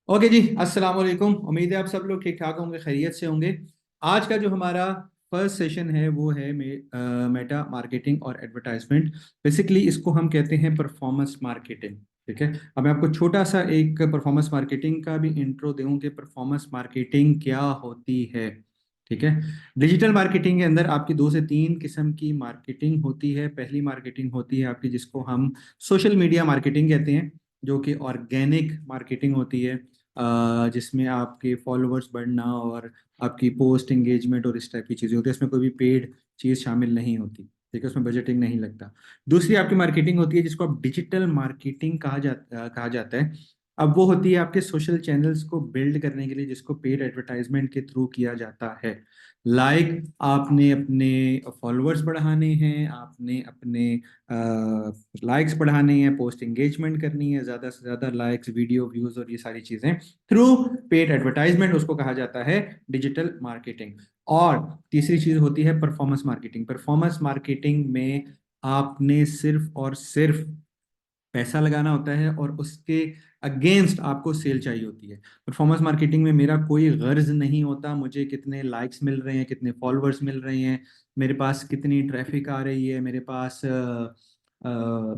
Okay जी, अस्सलाम वालेकुम। उम्मीद है आप सब लोग ठीक ठाक होंगे, खैरियत से होंगे। आज का जो हमारा फर्स्ट सेशन है वो है मेटा मार्केटिंग और एडवर्टाइजमेंट। बेसिकली इसको हम कहते हैं परफॉर्मेंस मार्केटिंग। ठीक है, अब मैं आपको छोटा सा एक परफॉर्मेंस मार्केटिंग का भी इंट्रो दूं कि परफॉर्मेंस मार्केटिंग क्या होती है। ठीक है, डिजिटल मार्केटिंग के अंदर आपकी दो से तीन किस्म की मार्केटिंग होती है। पहली मार्केटिंग होती है आपकी, जिसको हम सोशल मीडिया मार्केटिंग कहते हैं, जो कि ऑर्गेनिक मार्केटिंग होती है, जिसमें आपके फॉलोअर्स बढ़ना और आपकी पोस्ट एंगेजमेंट और इस टाइप की चीज़ें होती है। इसमें कोई भी पेड चीज़ शामिल नहीं होती। ठीक है, उसमें बजटिंग नहीं लगता। दूसरी आपकी मार्केटिंग होती है जिसको आप डिजिटल मार्केटिंग कहा जाता है। अब वो होती है आपके सोशल चैनल्स को बिल्ड करने के लिए, जिसको पेड एडवर्टाइजमेंट के थ्रू किया जाता है। आपने अपने फॉलोअर्स बढ़ाने हैं, आपने अपने लाइक्स बढ़ाने हैं, पोस्ट एंगेजमेंट करनी है, ज़्यादा से ज़्यादा लाइक्स, वीडियो व्यूज़ और ये सारी चीज़ें थ्रू पेड एडवर्टाइजमेंट, उसको कहा जाता है डिजिटल मार्केटिंग। और तीसरी चीज़ होती है परफॉर्मेंस मार्केटिंग। परफॉर्मेंस मार्केटिंग में आपने सिर्फ और सिर्फ पैसा लगाना होता है और उसके अगेंस्ट आपको सेल चाहिए होती है। परफॉर्मेंस मार्केटिंग में मेरा कोई गर्ज नहीं होता मुझे कितने लाइक्स मिल रहे हैं, कितने फॉलोअर्स मिल रहे हैं, मेरे पास कितनी ट्रैफिक आ रही है, मेरे पास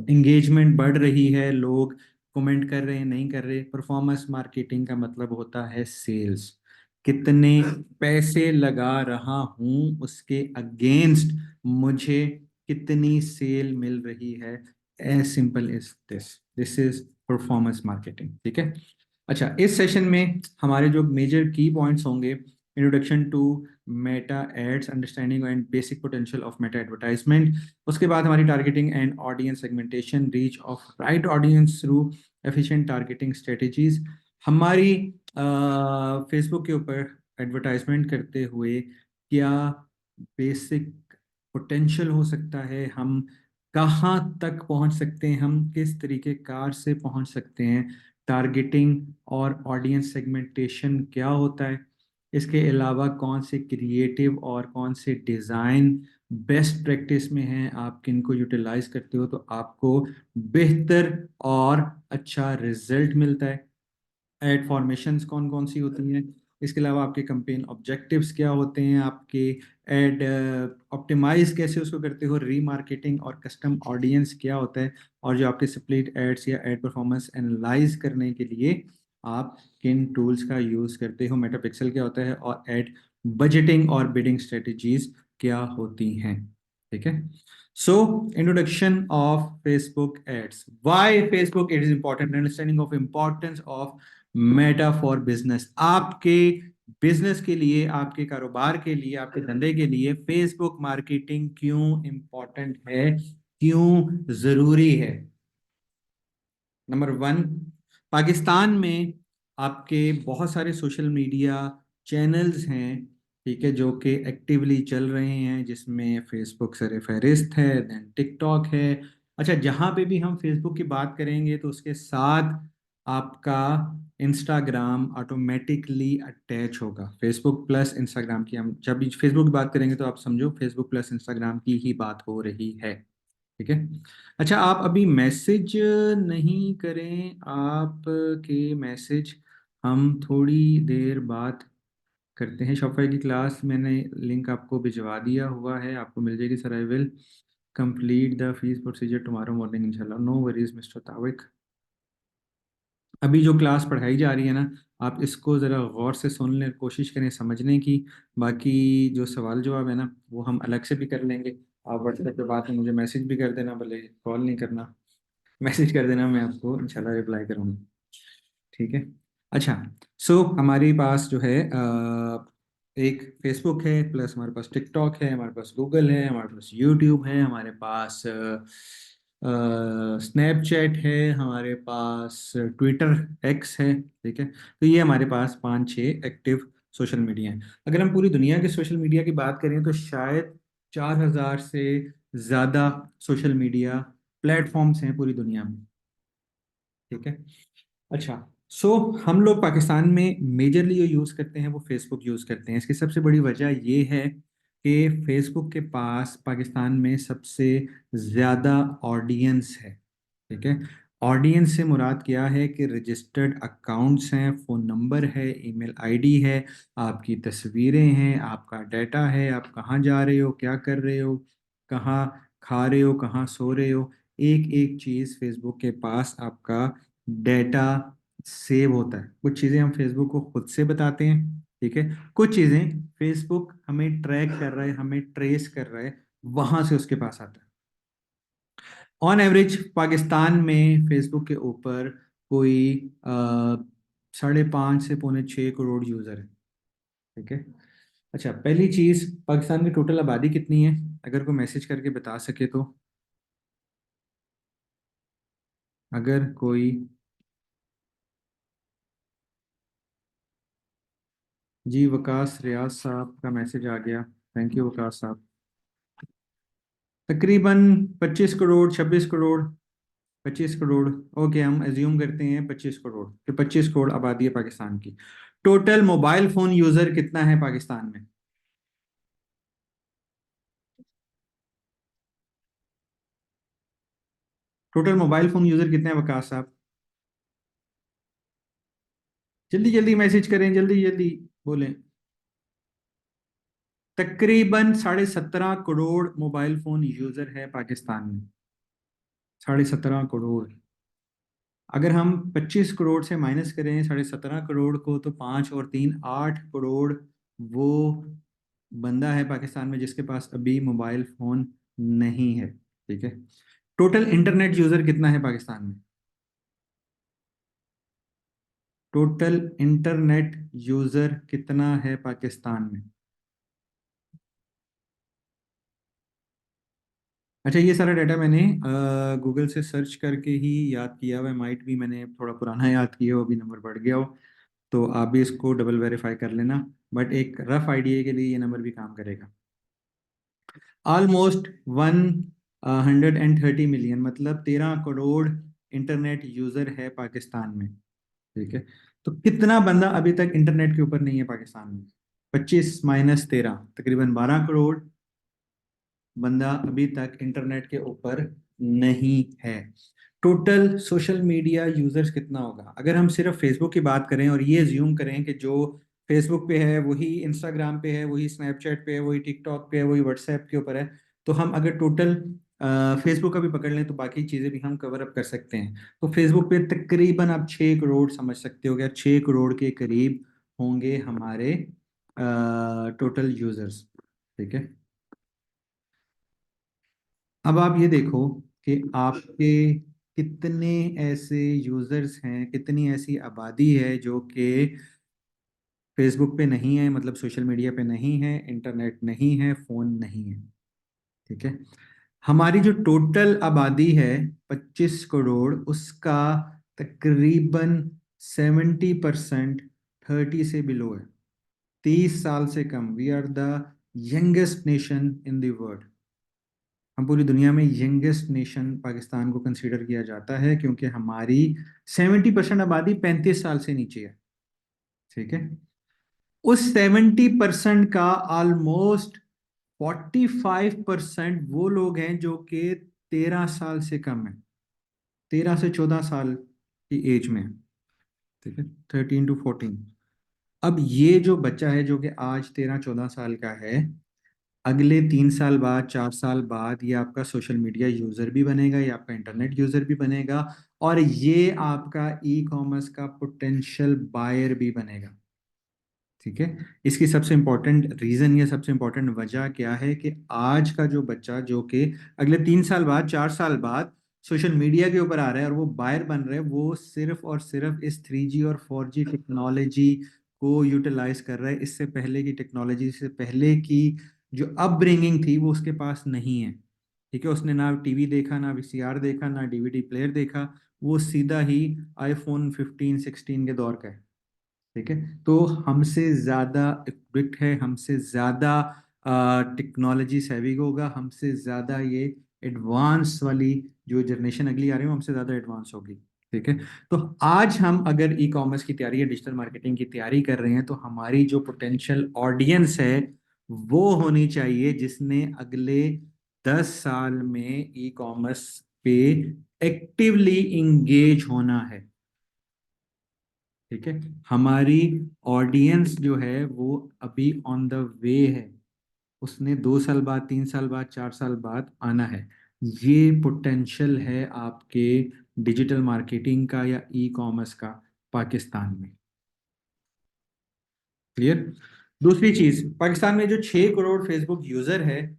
एंगेजमेंट बढ़ रही है, लोग कमेंट कर रहे हैं, नहीं कर रहे। परफॉर्मेंस मार्केटिंग का मतलब होता है सेल्स। कितने पैसे लगा रहा हूं उसके अगेंस्ट मुझे कितनी सेल मिल रही है। As simple as this is performance marketing. ठीक है, अच्छा, इस सेशन में हमारे जो मेजर की पॉइंट्स होंगे: introduction to Meta ads, understanding and basic potential of Meta advertisement. उसके बाद हमारी targeting and audience segmentation, reach of right audience through efficient targeting strategies. हमारी फेसबुक के ऊपर एडवर्टाइजमेंट करते हुए क्या बेसिक पोटेंशियल हो सकता है, हम कहाँ तक पहुंच सकते हैं, हम किस तरीके कार से पहुंच सकते हैं, टारगेटिंग और ऑडियंस सेगमेंटेशन क्या होता है, इसके अलावा कौन से क्रिएटिव और कौन से डिज़ाइन बेस्ट प्रैक्टिस में हैं, आप किन को यूटिलाइज करते हो तो आपको बेहतर और अच्छा रिजल्ट मिलता है। एड फॉर्मेशंस कौन कौन सी होती हैं, इसके अलावा आपके कैंपेन ऑब्जेक्टिव्स क्या होते हैं, आपके एड ऑप्टिमाइज कैसे उसको करते हो, रीमार्केटिंग और कस्टम ऑडियंस क्या होता है, और जो आपके स्प्लिट एड्स या एड परफॉर्मेंस एनालाइज करने के लिए आप किन टूल्स का यूज़ करते हो, मेटापिक्सल क्या होता है, और एड बजटिंग और बिडिंग स्ट्रेटजीज क्या होती हैं। ठीक है, so introduction of Facebook ads. Why Facebook it is important? Understanding of importance of Meta for business. आपके बिजनेस के लिए, आपके कारोबार के लिए, आपके धंधे के लिए फेसबुक मार्केटिंग क्यों इंपॉर्टेंट है, क्यों जरूरी है। नंबर वन, पाकिस्तान में आपके बहुत सारे सोशल मीडिया चैनल्स हैं, ठीक है, जो कि एक्टिवली चल रहे हैं, जिसमें फेसबुक सर फहरिस्त है, देन टिकटॉक है। अच्छा, जहाँ पे भी हम फेसबुक की बात करेंगे तो उसके साथ आपका इंस्टाग्राम ऑटोमेटिकली अटैच होगा। फेसबुक प्लस इंस्टाग्राम की, हम जब भी फेसबुक की बात करेंगे तो आप समझो फेसबुक प्लस इंस्टाग्राम की ही बात हो रही है। ठीक है, अच्छा, आप अभी मैसेज नहीं करें, आप के मैसेज हम थोड़ी देर बाद करते हैं। शॉपिफाई की क्लास मैंने लिंक आपको भिजवा दिया हुआ है, आपको मिल जाएगी sir. I will complete the fees procedure tomorrow morning इंशाल्लाह, नो वरीज मिस्टर ताविक। अभी जो क्लास पढ़ाई जा रही है ना, आप इसको ज़रा गौर से सुनने की कोशिश करें, समझने की। बाकी जो सवाल जवाब है ना, वो हम अलग से भी कर लेंगे। आप व्हाट्सएप पे बात में मुझे मैसेज भी कर देना, भले कॉल नहीं करना, मैसेज कर देना, मैं आपको इंशाल्लाह रिप्लाई करूँगा। ठीक है, अच्छा, सो हमारे पास जो है एक फेसबुक है, प्लस हमारे पास टिकटॉक है, हमारे पास गूगल है, हमारे पास यूट्यूब है, हमारे पास स्नैपचैट है, हमारे पास ट्विटर एक्स है। ठीक है, तो ये हमारे पास पांच छः एक्टिव सोशल मीडिया हैं। अगर हम पूरी दुनिया के सोशल मीडिया की बात करें तो शायद 4,000 से ज़्यादा सोशल मीडिया प्लेटफॉर्म्स हैं पूरी दुनिया में। ठीक है, अच्छा, सो हम लोग पाकिस्तान में मेजरली जो यूज़ करते हैं वो फेसबुक यूज़ करते हैं। इसकी सबसे बड़ी वजह ये है कि फेसबुक के पास पाकिस्तान में सबसे ज़्यादा ऑडियंस है। ठीक है, ऑडियंस से मुराद क्या है कि रजिस्टर्ड अकाउंट्स हैं, फ़ोन नंबर है, ईमेल आईडी है, आपकी तस्वीरें हैं, आपका डाटा है, आप कहाँ जा रहे हो, क्या कर रहे हो, कहाँ खा रहे हो, कहाँ सो रहे हो। एक एक चीज़ फेसबुक के पास आपका डाटा सेव होता है। कुछ चीज़ें हम फेसबुक को खुद से बताते हैं, ठीक है, कुछ चीज़ें फेसबुक हमें ट्रैक कर रहा है, हमें ट्रेस कर रहा है, वहां से उसके पास आता है। ऑन एवरेज पाकिस्तान में फेसबुक के ऊपर कोई 5.5 से 6 करोड़ यूजर है, ठीक है। अच्छा, पहली चीज, पाकिस्तान की टोटल आबादी कितनी है? अगर कोई मैसेज करके बता सके तो। अगर कोई, जी वकास रियाज साहब का मैसेज आ गया, थैंक यू वकास साहब। तकरीबन 25 करोड़, 26 करोड़, 25 करोड़। ओके, हम एज्यूम करते हैं 25 करोड़, कि 25 करोड़ आबादी है पाकिस्तान की। टोटल मोबाइल फोन यूजर कितना है पाकिस्तान में? टोटल मोबाइल फोन यूजर कितने हैं वकास साहब? जल्दी जल्दी मैसेज करें, जल्दी जल्दी बोलें। तकरीबन 17.5 करोड़ मोबाइल फोन यूजर है पाकिस्तान में। 17.5 करोड़। अगर हम 25 करोड़ से माइनस करें 17.5 करोड़ को, तो 5 और 3 8 करोड़ वो बंदा है पाकिस्तान में जिसके पास अभी मोबाइल फोन नहीं है, ठीक है। टोटल इंटरनेट यूजर कितना है पाकिस्तान में? टोटल इंटरनेट यूजर कितना है पाकिस्तान में? अच्छा, ये सारा डाटा मैंने गूगल से सर्च करके ही याद किया हुआ है। माइट भी मैंने थोड़ा पुराना याद किया हो, अभी नंबर बढ़ गया हो, तो आप भी इसको डबल वेरीफाई कर लेना। बट एक रफ आइडिया के लिए ये नंबर भी काम करेगा। ऑलमोस्ट 130 मिलियन, मतलब 13 करोड़ इंटरनेट यूजर है पाकिस्तान में, ठीक है। तो कितना बंदा अभी तक इंटरनेट के ऊपर नहीं है पाकिस्तान में? 25 - 13, तकरीबन 12 करोड़ बंदा अभी तक इंटरनेट के ऊपर नहीं है। टोटल सोशल मीडिया यूजर्स कितना होगा? अगर हम सिर्फ फेसबुक की बात करें और ये ज्यूम करें कि जो फेसबुक पे है वही इंस्टाग्राम पे है, वही स्नैपचैट पे है, वही टिकटॉक पे है, वही व्हाट्सएप के ऊपर है, तो हम अगर टोटल फेसबुक का भी पकड़ लें तो बाकी चीज़ें भी हम कवर अप कर सकते हैं। तो फेसबुक पे तकरीबन आप 6 करोड़ समझ सकते हो, क्या 6 करोड़ के करीब होंगे हमारे टोटल यूजर्स, ठीक है। अब आप ये देखो कि आपके कितने ऐसे यूजर्स हैं, कितनी ऐसी आबादी है जो कि फेसबुक पे नहीं है, मतलब सोशल मीडिया पे नहीं है, इंटरनेट नहीं है, फोन नहीं है, ठीक है। हमारी जो टोटल आबादी है 25 करोड़, उसका तकरीबन 70% 30 से बिलो है, 30 साल से कम। We are the youngest nation in the world. हम पूरी दुनिया में यंगेस्ट नेशन पाकिस्तान को कंसीडर किया जाता है, क्योंकि हमारी 70% आबादी 35 साल से नीचे है, ठीक है। उस 70% का ऑलमोस्ट 45% वो लोग हैं जो कि 13 साल से कम है, 13 से 14 साल की एज में, ठीक है, 13 to 14। अब ये जो बच्चा है जो कि आज 13 14 साल का है, अगले 3 साल बाद, 4 साल बाद ये आपका सोशल मीडिया यूजर भी बनेगा, ये आपका इंटरनेट यूजर भी बनेगा, और ये आपका ई कॉमर्स का पोटेंशियल बायर भी बनेगा, ठीक है। इसकी सबसे इंपॉर्टेंट रीजन या सबसे इंपॉर्टेंट वजह क्या है कि आज का जो बच्चा जो कि अगले 3 साल बाद, 4 साल बाद सोशल मीडिया के ऊपर आ रहा है और वो बायर बन रहा है, वो सिर्फ और सिर्फ इस 3G और 4G टेक्नोलॉजी को यूटिलाइज कर रहा है। इससे पहले की टेक्नोलॉजी से पहले की जो अपब्रिंगिंग थी वो उसके पास नहीं है, ठीक है। उसने ना टीवी देखा, ना वीसीआर देखा, ना डीवीडी प्लेयर देखा, वो सीधा ही आईफोन 15 16 के दौर का है, ठीक है। तो हमसे ज़्यादा इक्विप्ड है, हमसे ज़्यादा टेक्नोलॉजी सेवी होगा, हमसे ज़्यादा ये एडवांस वाली जो जनरेशन अगली आ रही है वो हमसे ज़्यादा एडवांस होगी, ठीक है। तो आज हम अगर ई कॉमर्स की तैयारी या डिजिटल मार्केटिंग की तैयारी कर रहे हैं, तो हमारी जो पोटेंशियल ऑडियंस है वो होनी चाहिए जिसने अगले 10 साल में ई कॉमर्स पे एक्टिवली इंगेज होना है। ठीक है, हमारी ऑडियंस जो है वो अभी ऑन द वे है, उसने 2 साल बाद, 3 साल बाद, 4 साल बाद आना है। ये पोटेंशियल है आपके डिजिटल मार्केटिंग का या ई कॉमर्स का पाकिस्तान में। क्लियर। दूसरी चीज, पाकिस्तान में जो 6 करोड़ फेसबुक यूजर है,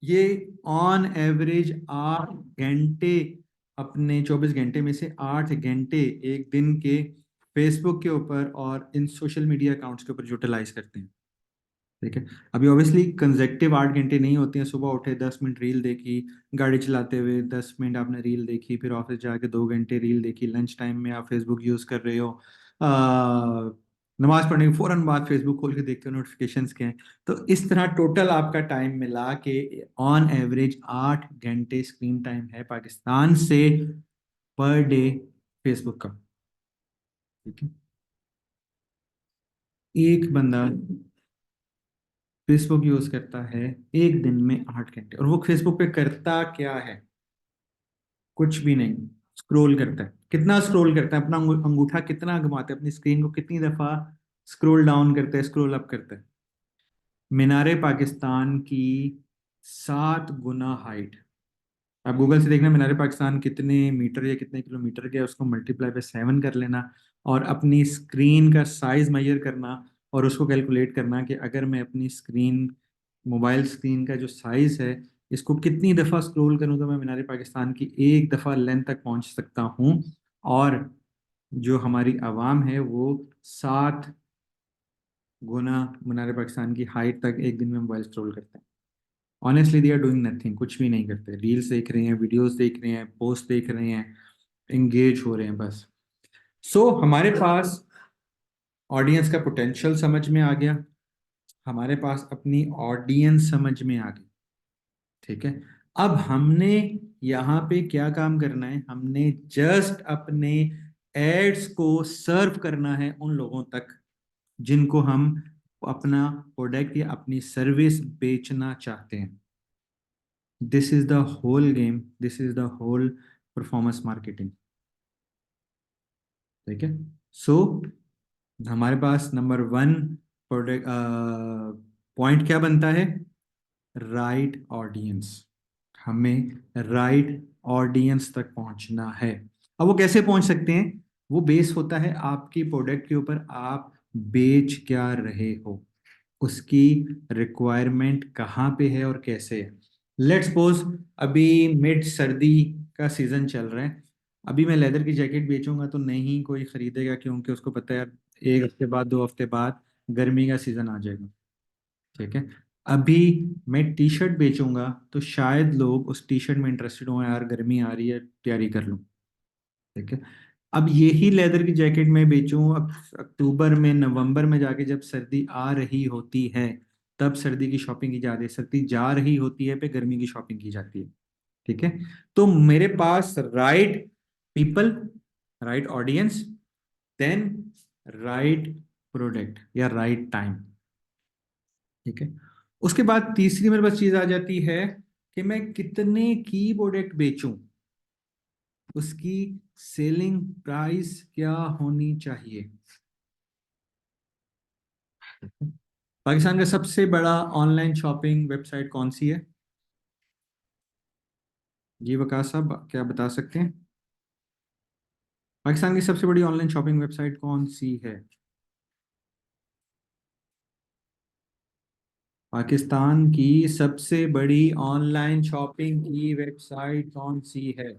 ये ऑन एवरेज 8 घंटे, अपने 24 घंटे में से 8 घंटे एक दिन के फेसबुक के ऊपर और इन सोशल मीडिया अकाउंट्स के ऊपर यूटिलाइज करते हैं। ठीक है, अभी ऑब्वियसली कंजेक्टिव 8 घंटे नहीं होती हैं। सुबह उठे 10 मिनट रील देखी, गाड़ी चलाते हुए 10 मिनट आपने रील देखी, फिर ऑफिस जाके 2 घंटे रील देखी, लंच टाइम में आप फेसबुक यूज कर रहे हो, आ, नमाज पढ़ने के फौरन बाद फेसबुक खोल के देखते हो नोटिफिकेशंस के हैं। तो इस तरह टोटल आपका टाइम मिला के ऑन एवरेज 8 घंटे स्क्रीन टाइम है पाकिस्तान से पर डे फेसबुक का। ठीक है, एक बंदा फेसबुक यूज करता है एक दिन में 8 घंटे, और वो फेसबुक पे करता क्या है? कुछ भी नहीं, स्क्रॉल करता है। कितना स्क्रॉल करता है? अपना अंगूठा कितना घुमाता है, अपनी स्क्रीन को कितनी दफा स्क्रॉल डाउन करता है, स्क्रॉल अप करता है? मीनारे पाकिस्तान की 7 गुना हाइट। आप गूगल से देखना मीनार पाकिस्तान कितने मीटर या कितने किलोमीटर के है, उसको मल्टीप्लाई बाय 7 कर लेना, और अपनी स्क्रीन का साइज मेजर करना, और उसको कैलकुलेट करना कि अगर मैं अपनी स्क्रीन, मोबाइल स्क्रीन का जो साइज है, इसको कितनी दफ़ा स्क्रॉल करूँ तो मैं मीनार पाकिस्तान की एक दफ़ा लेंथ तक पहुंच सकता हूँ। और जो हमारी आवाम है वो 7 गुना मीनार पाकिस्तान की हाइट तक एक दिन में मोबाइल स्क्रॉल करते हैं। Honestly they are doing nothing, कुछ भी नहीं करते, रील्स देख रहे हैं, वीडियोस देख रहे हैं, पोस्ट देख रहे हैं, एंगेज हो रहे हैं बस। हमारे पास ऑडियंस का पोटेंशियल समझ में आ गया, हमारे पास अपनी ऑडियंस समझ में आ गई। ठीक है, अब हमने यहाँ पे क्या काम करना है? हमने जस्ट अपने एड्स को सर्व करना है उन लोगों तक जिनको हम अपना प्रोडक्ट या अपनी सर्विस बेचना चाहते हैं। This is the whole game, this is the whole performance marketing. ठीक है, सो हमारे पास नंबर 1 प्रोडक्ट पॉइंट क्या बनता है? Right audience. हमें राइट ऑडियंस तक पहुंचना है। अब वो कैसे पहुंच सकते हैं? वो बेस होता है आपकी प्रोडक्ट के ऊपर, आप बेच क्या रहे हो, उसकी रिक्वायरमेंट कहाँ पे है और कैसे है। लेट्स सपोज अभी मिड सर्दी का सीजन चल रहा है, अभी मैं लेदर की जैकेट बेचूंगा तो नहीं कोई खरीदेगा, क्योंकि उसको पता है यार 1 हफ्ते बाद, 2 हफ्ते बाद गर्मी का सीजन आ जाएगा। ठीक है, अभी मैं टी शर्ट बेचूंगा तो शायद लोग उस टी शर्ट में इंटरेस्टेड हो, यार गर्मी आ रही है तैयारी कर लूं। ठीक है, अब यही लेदर की जैकेट मैं बेचूं अब अक्टूबर में, नवंबर में जाके जब सर्दी आ रही होती है, तब सर्दी की शॉपिंग की जाती है, सर्दी जा रही होती है पे गर्मी की शॉपिंग की जाती है। ठीक है, तो मेरे पास right people, right audience, then right product या राइट टाइम। ठीक है, उसके बाद तीसरी मेरे पास चीज आ जाती है कि मैं कितने की प्रोडक्ट बेचूं, उसकी सेलिंग प्राइस क्या होनी चाहिए। पाकिस्तान का सबसे बड़ा ऑनलाइन शॉपिंग वेबसाइट कौन सी है? जी वकास साहब क्या बता सकते हैं? पाकिस्तान की सबसे बड़ी ऑनलाइन शॉपिंग वेबसाइट कौन सी है? पाकिस्तान की सबसे बड़ी ऑनलाइन शॉपिंग की वेबसाइट कौन सी है?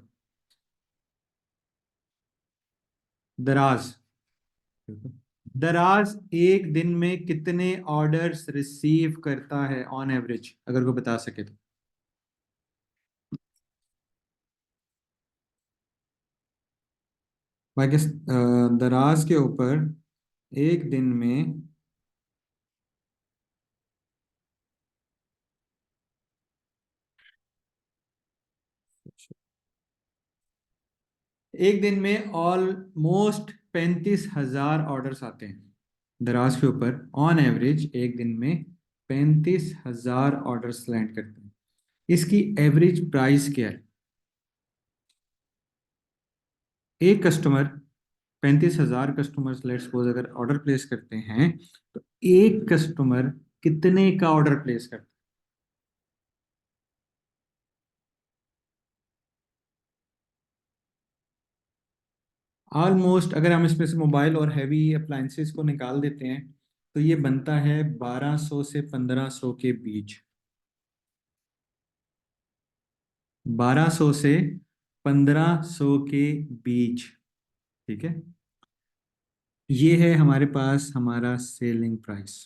दराज। दराज एक दिन में कितने ऑर्डर्स रिसीव करता है ऑन एवरेज, अगर को बता सके तो? दराज के ऊपर एक दिन में, एक दिन में ऑलमोस्ट 35,000 ऑर्डर्स आते हैं दराज के ऊपर। ऑन एवरेज एक दिन में 35,000 ऑर्डर्स लैंड करते हैं। इसकी एवरेज प्राइस क्या है? एक कस्टमर 35,000 कस्टमर्स लेट्स सपोज अगर ऑर्डर प्लेस करते हैं, तो एक कस्टमर कितने का ऑर्डर प्लेस करता है? ऑलमोस्ट अगर हम इसमें से मोबाइल और हैवी अप्लायंसेस को निकाल देते हैं, तो ये बनता है 1200 से 1500 के बीच। 1200 से 1500 के बीच। ठीक है, ये है हमारे पास हमारा सेलिंग प्राइस।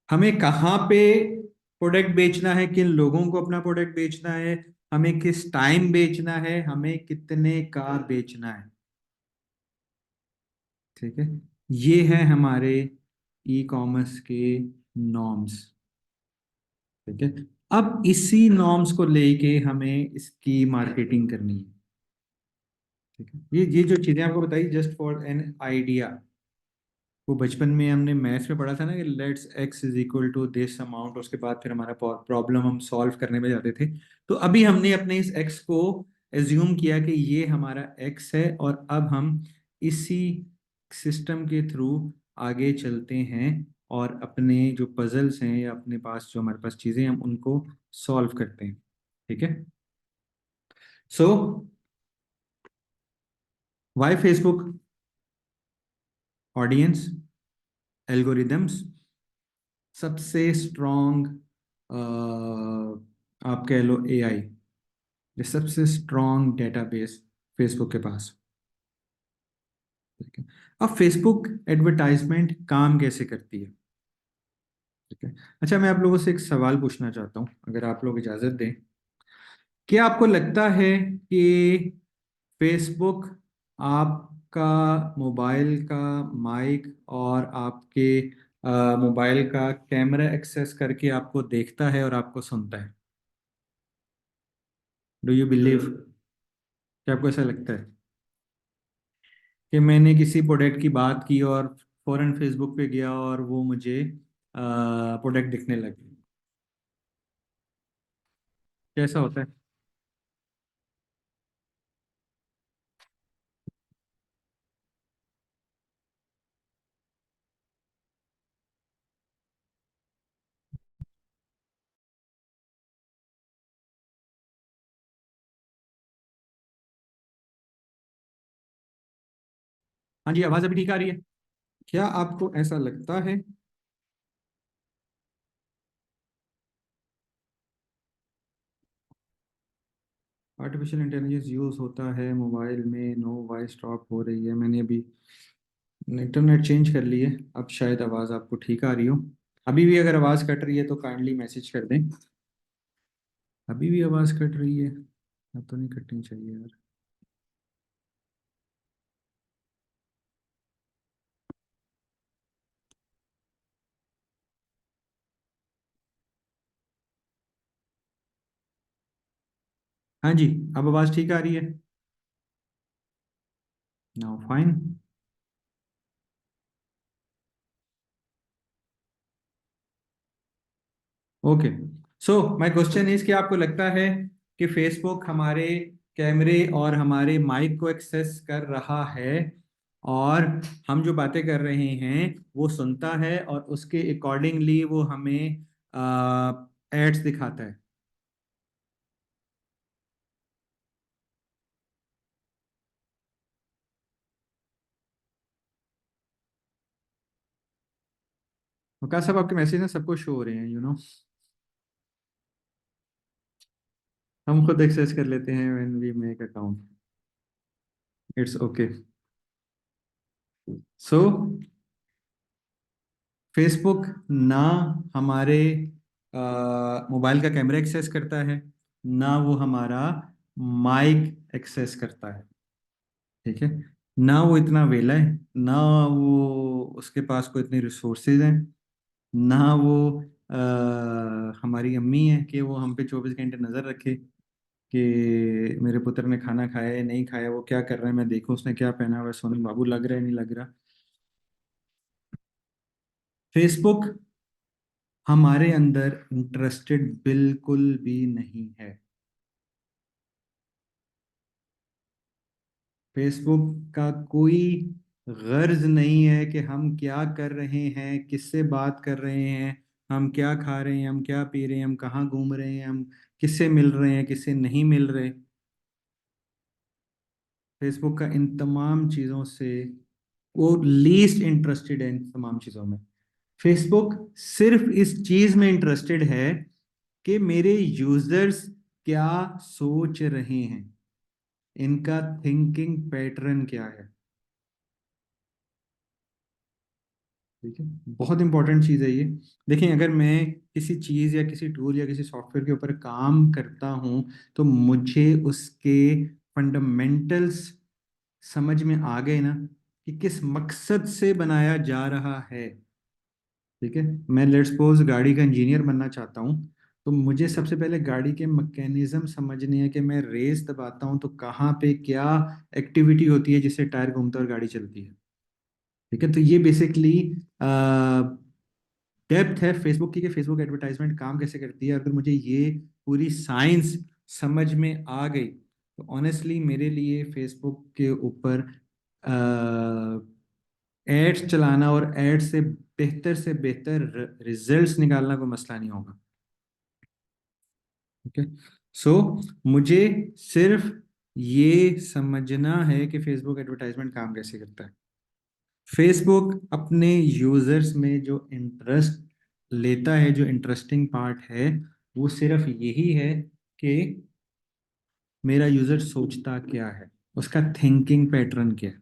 हमें कहाँ पे प्रोडक्ट बेचना है, किन लोगों को अपना प्रोडक्ट बेचना है, हमें किस टाइम बेचना है, हमें कितने का बेचना है। ठीक है, ये है हमारे ई कॉमर्स के नॉर्म्स। ठीक है, अब इसी नॉर्म्स को लेके हमें इसकी मार्केटिंग करनी है। ठीक है, ये जो चीजें आपको बताई जस्ट फॉर एन आइडिया। वो बचपन में हमने मैथ्स में पढ़ा था ना कि let's x is equal to this amount, उसके बाद फिर हमारा प्रॉब्लम हम सॉल्व करने में जाते थे। तो अभी हमने अपने इस एक्स को एज्यूम किया कि ये हमारा एक्स है, और अब हम इसी सिस्टम के थ्रू आगे चलते हैं और अपने जो पजल्स हैं या अपने पास जो हमारे पास चीज़ें हैं हम उनको सॉल्व करते हैं। ठीक है, सो वाई फेसबुक ऑडियंस एल्गोरिदम्स सबसे स्ट्रॉन्ग, आप कह लो एआई, ये सबसे स्ट्रॉन्ग डेटाबेस फेसबुक के पास। ठीक है, अब फेसबुक एडवर्टाइजमेंट काम कैसे करती है? ठीक है, अच्छा मैं आप लोगों से एक सवाल पूछना चाहता हूँ, अगर आप लोग इजाजत दें। क्या आपको लगता है कि फेसबुक आपका मोबाइल का माइक और आपके मोबाइल का कैमरा एक्सेस करके आपको देखता है और आपको सुनता है? Do you believe? क्या आपको ऐसा लगता है कि मैंने किसी प्रोडक्ट की बात की और फौरन फेसबुक पे गया और वो मुझे प्रोडक्ट दिखने लगे? कैसा होता है? हाँ जी, आवाज़ अभी ठीक आ रही है? क्या आपको ऐसा लगता है? आर्टिफिशियल इंटेलिजेंस यूज़ होता है मोबाइल में, नो वॉइस ड्रॉप हो रही है, मैंने अभी इंटरनेट चेंज कर लिए, अब शायद आवाज़ आपको ठीक आ रही हो। अभी भी अगर आवाज़ कट रही है तो काइंडली मैसेज कर दें। अभी भी आवाज़ कट रही है? अब तो नहीं कटनी चाहिए यार। हाँ जी, अब आवाज़ ठीक आ रही है? Now fine. Okay, so my question is कि आपको लगता है कि फेसबुक हमारे कैमरे और हमारे माइक को एक्सेस कर रहा है, और हम जो बातें कर रहे हैं वो सुनता है, और उसके अकॉर्डिंगली वो हमें एड्स दिखाता है? वकास साहब, आपके मैसेज ना सबको शो हो रहे हैं, हम खुद एक्सेस कर लेते हैं when we make account. It's okay. So Facebook ना हमारे मोबाइल का कैमरा एक्सेस करता है, ना वो हमारा माइक एक्सेस करता है। ठीक है, ना वो इतना वेला है, ना वो उसके पास कोई इतनी रिसोर्सेज हैं, ना वो हमारी अम्मी है कि वो हम पे 24 घंटे नज़र रखे कि मेरे पुत्र ने खाना खाया है नहीं खाया, वो क्या कर रहा है मैं देखूं, उसने क्या पहना हुआ है, सोने बाबू लग रहा है नहीं लग रहा। फेसबुक हमारे अंदर इंटरेस्टेड बिल्कुल भी नहीं है। फेसबुक का कोई गर्ज नहीं है कि हम क्या कर रहे हैं, किससे बात कर रहे हैं, हम क्या खा रहे हैं, हम क्या पी रहे हैं, हम कहाँ घूम रहे हैं, हम किससे मिल रहे हैं, किससे नहीं मिल रहे। फेसबुक का इन तमाम चीज़ों से वो लीस्ट इंटरेस्टेड है, इन तमाम चीज़ों में। फेसबुक सिर्फ इस चीज़ में इंटरेस्टेड है कि मेरे यूजर्स क्या सोच रहे हैं, इनका थिंकिंग पैटर्न क्या है। ठीक है, बहुत इंपॉर्टेंट चीज़ है ये। देखें, अगर मैं किसी चीज़ या किसी टूल या किसी सॉफ्टवेयर के ऊपर काम करता हूँ, तो मुझे उसके फंडामेंटल्स समझ में आ गए ना, कि किस मकसद से बनाया जा रहा है। ठीक है, मैं लेट्स सपोज गाड़ी का इंजीनियर बनना चाहता हूँ, तो मुझे सबसे पहले गाड़ी के मैकेनिज्म समझने हैं कि मैं रेस दबाता हूँ तो कहाँ पे क्या एक्टिविटी होती है जिससे टायर घूमता है और गाड़ी चलती है। ठीक है, तो ये बेसिकली डेप्थ है फेसबुक की, कि फेसबुक एडवर्टाइजमेंट काम कैसे करती है। अगर मुझे ये पूरी साइंस समझ में आ गई, तो ऑनेस्टली मेरे लिए फेसबुक के ऊपर एड्स चलाना और एड्स से बेहतर रिजल्ट्स निकालना कोई मसला नहीं होगा। ठीक है, सो मुझे सिर्फ ये समझना है कि फेसबुक एडवर्टाइजमेंट काम कैसे करता है। फेसबुक अपने यूजर्स में जो इंटरेस्ट लेता है, जो इंटरेस्टिंग पार्ट है, वो सिर्फ यही है कि मेरा यूजर सोचता क्या है, उसका थिंकिंग पैटर्न क्या है।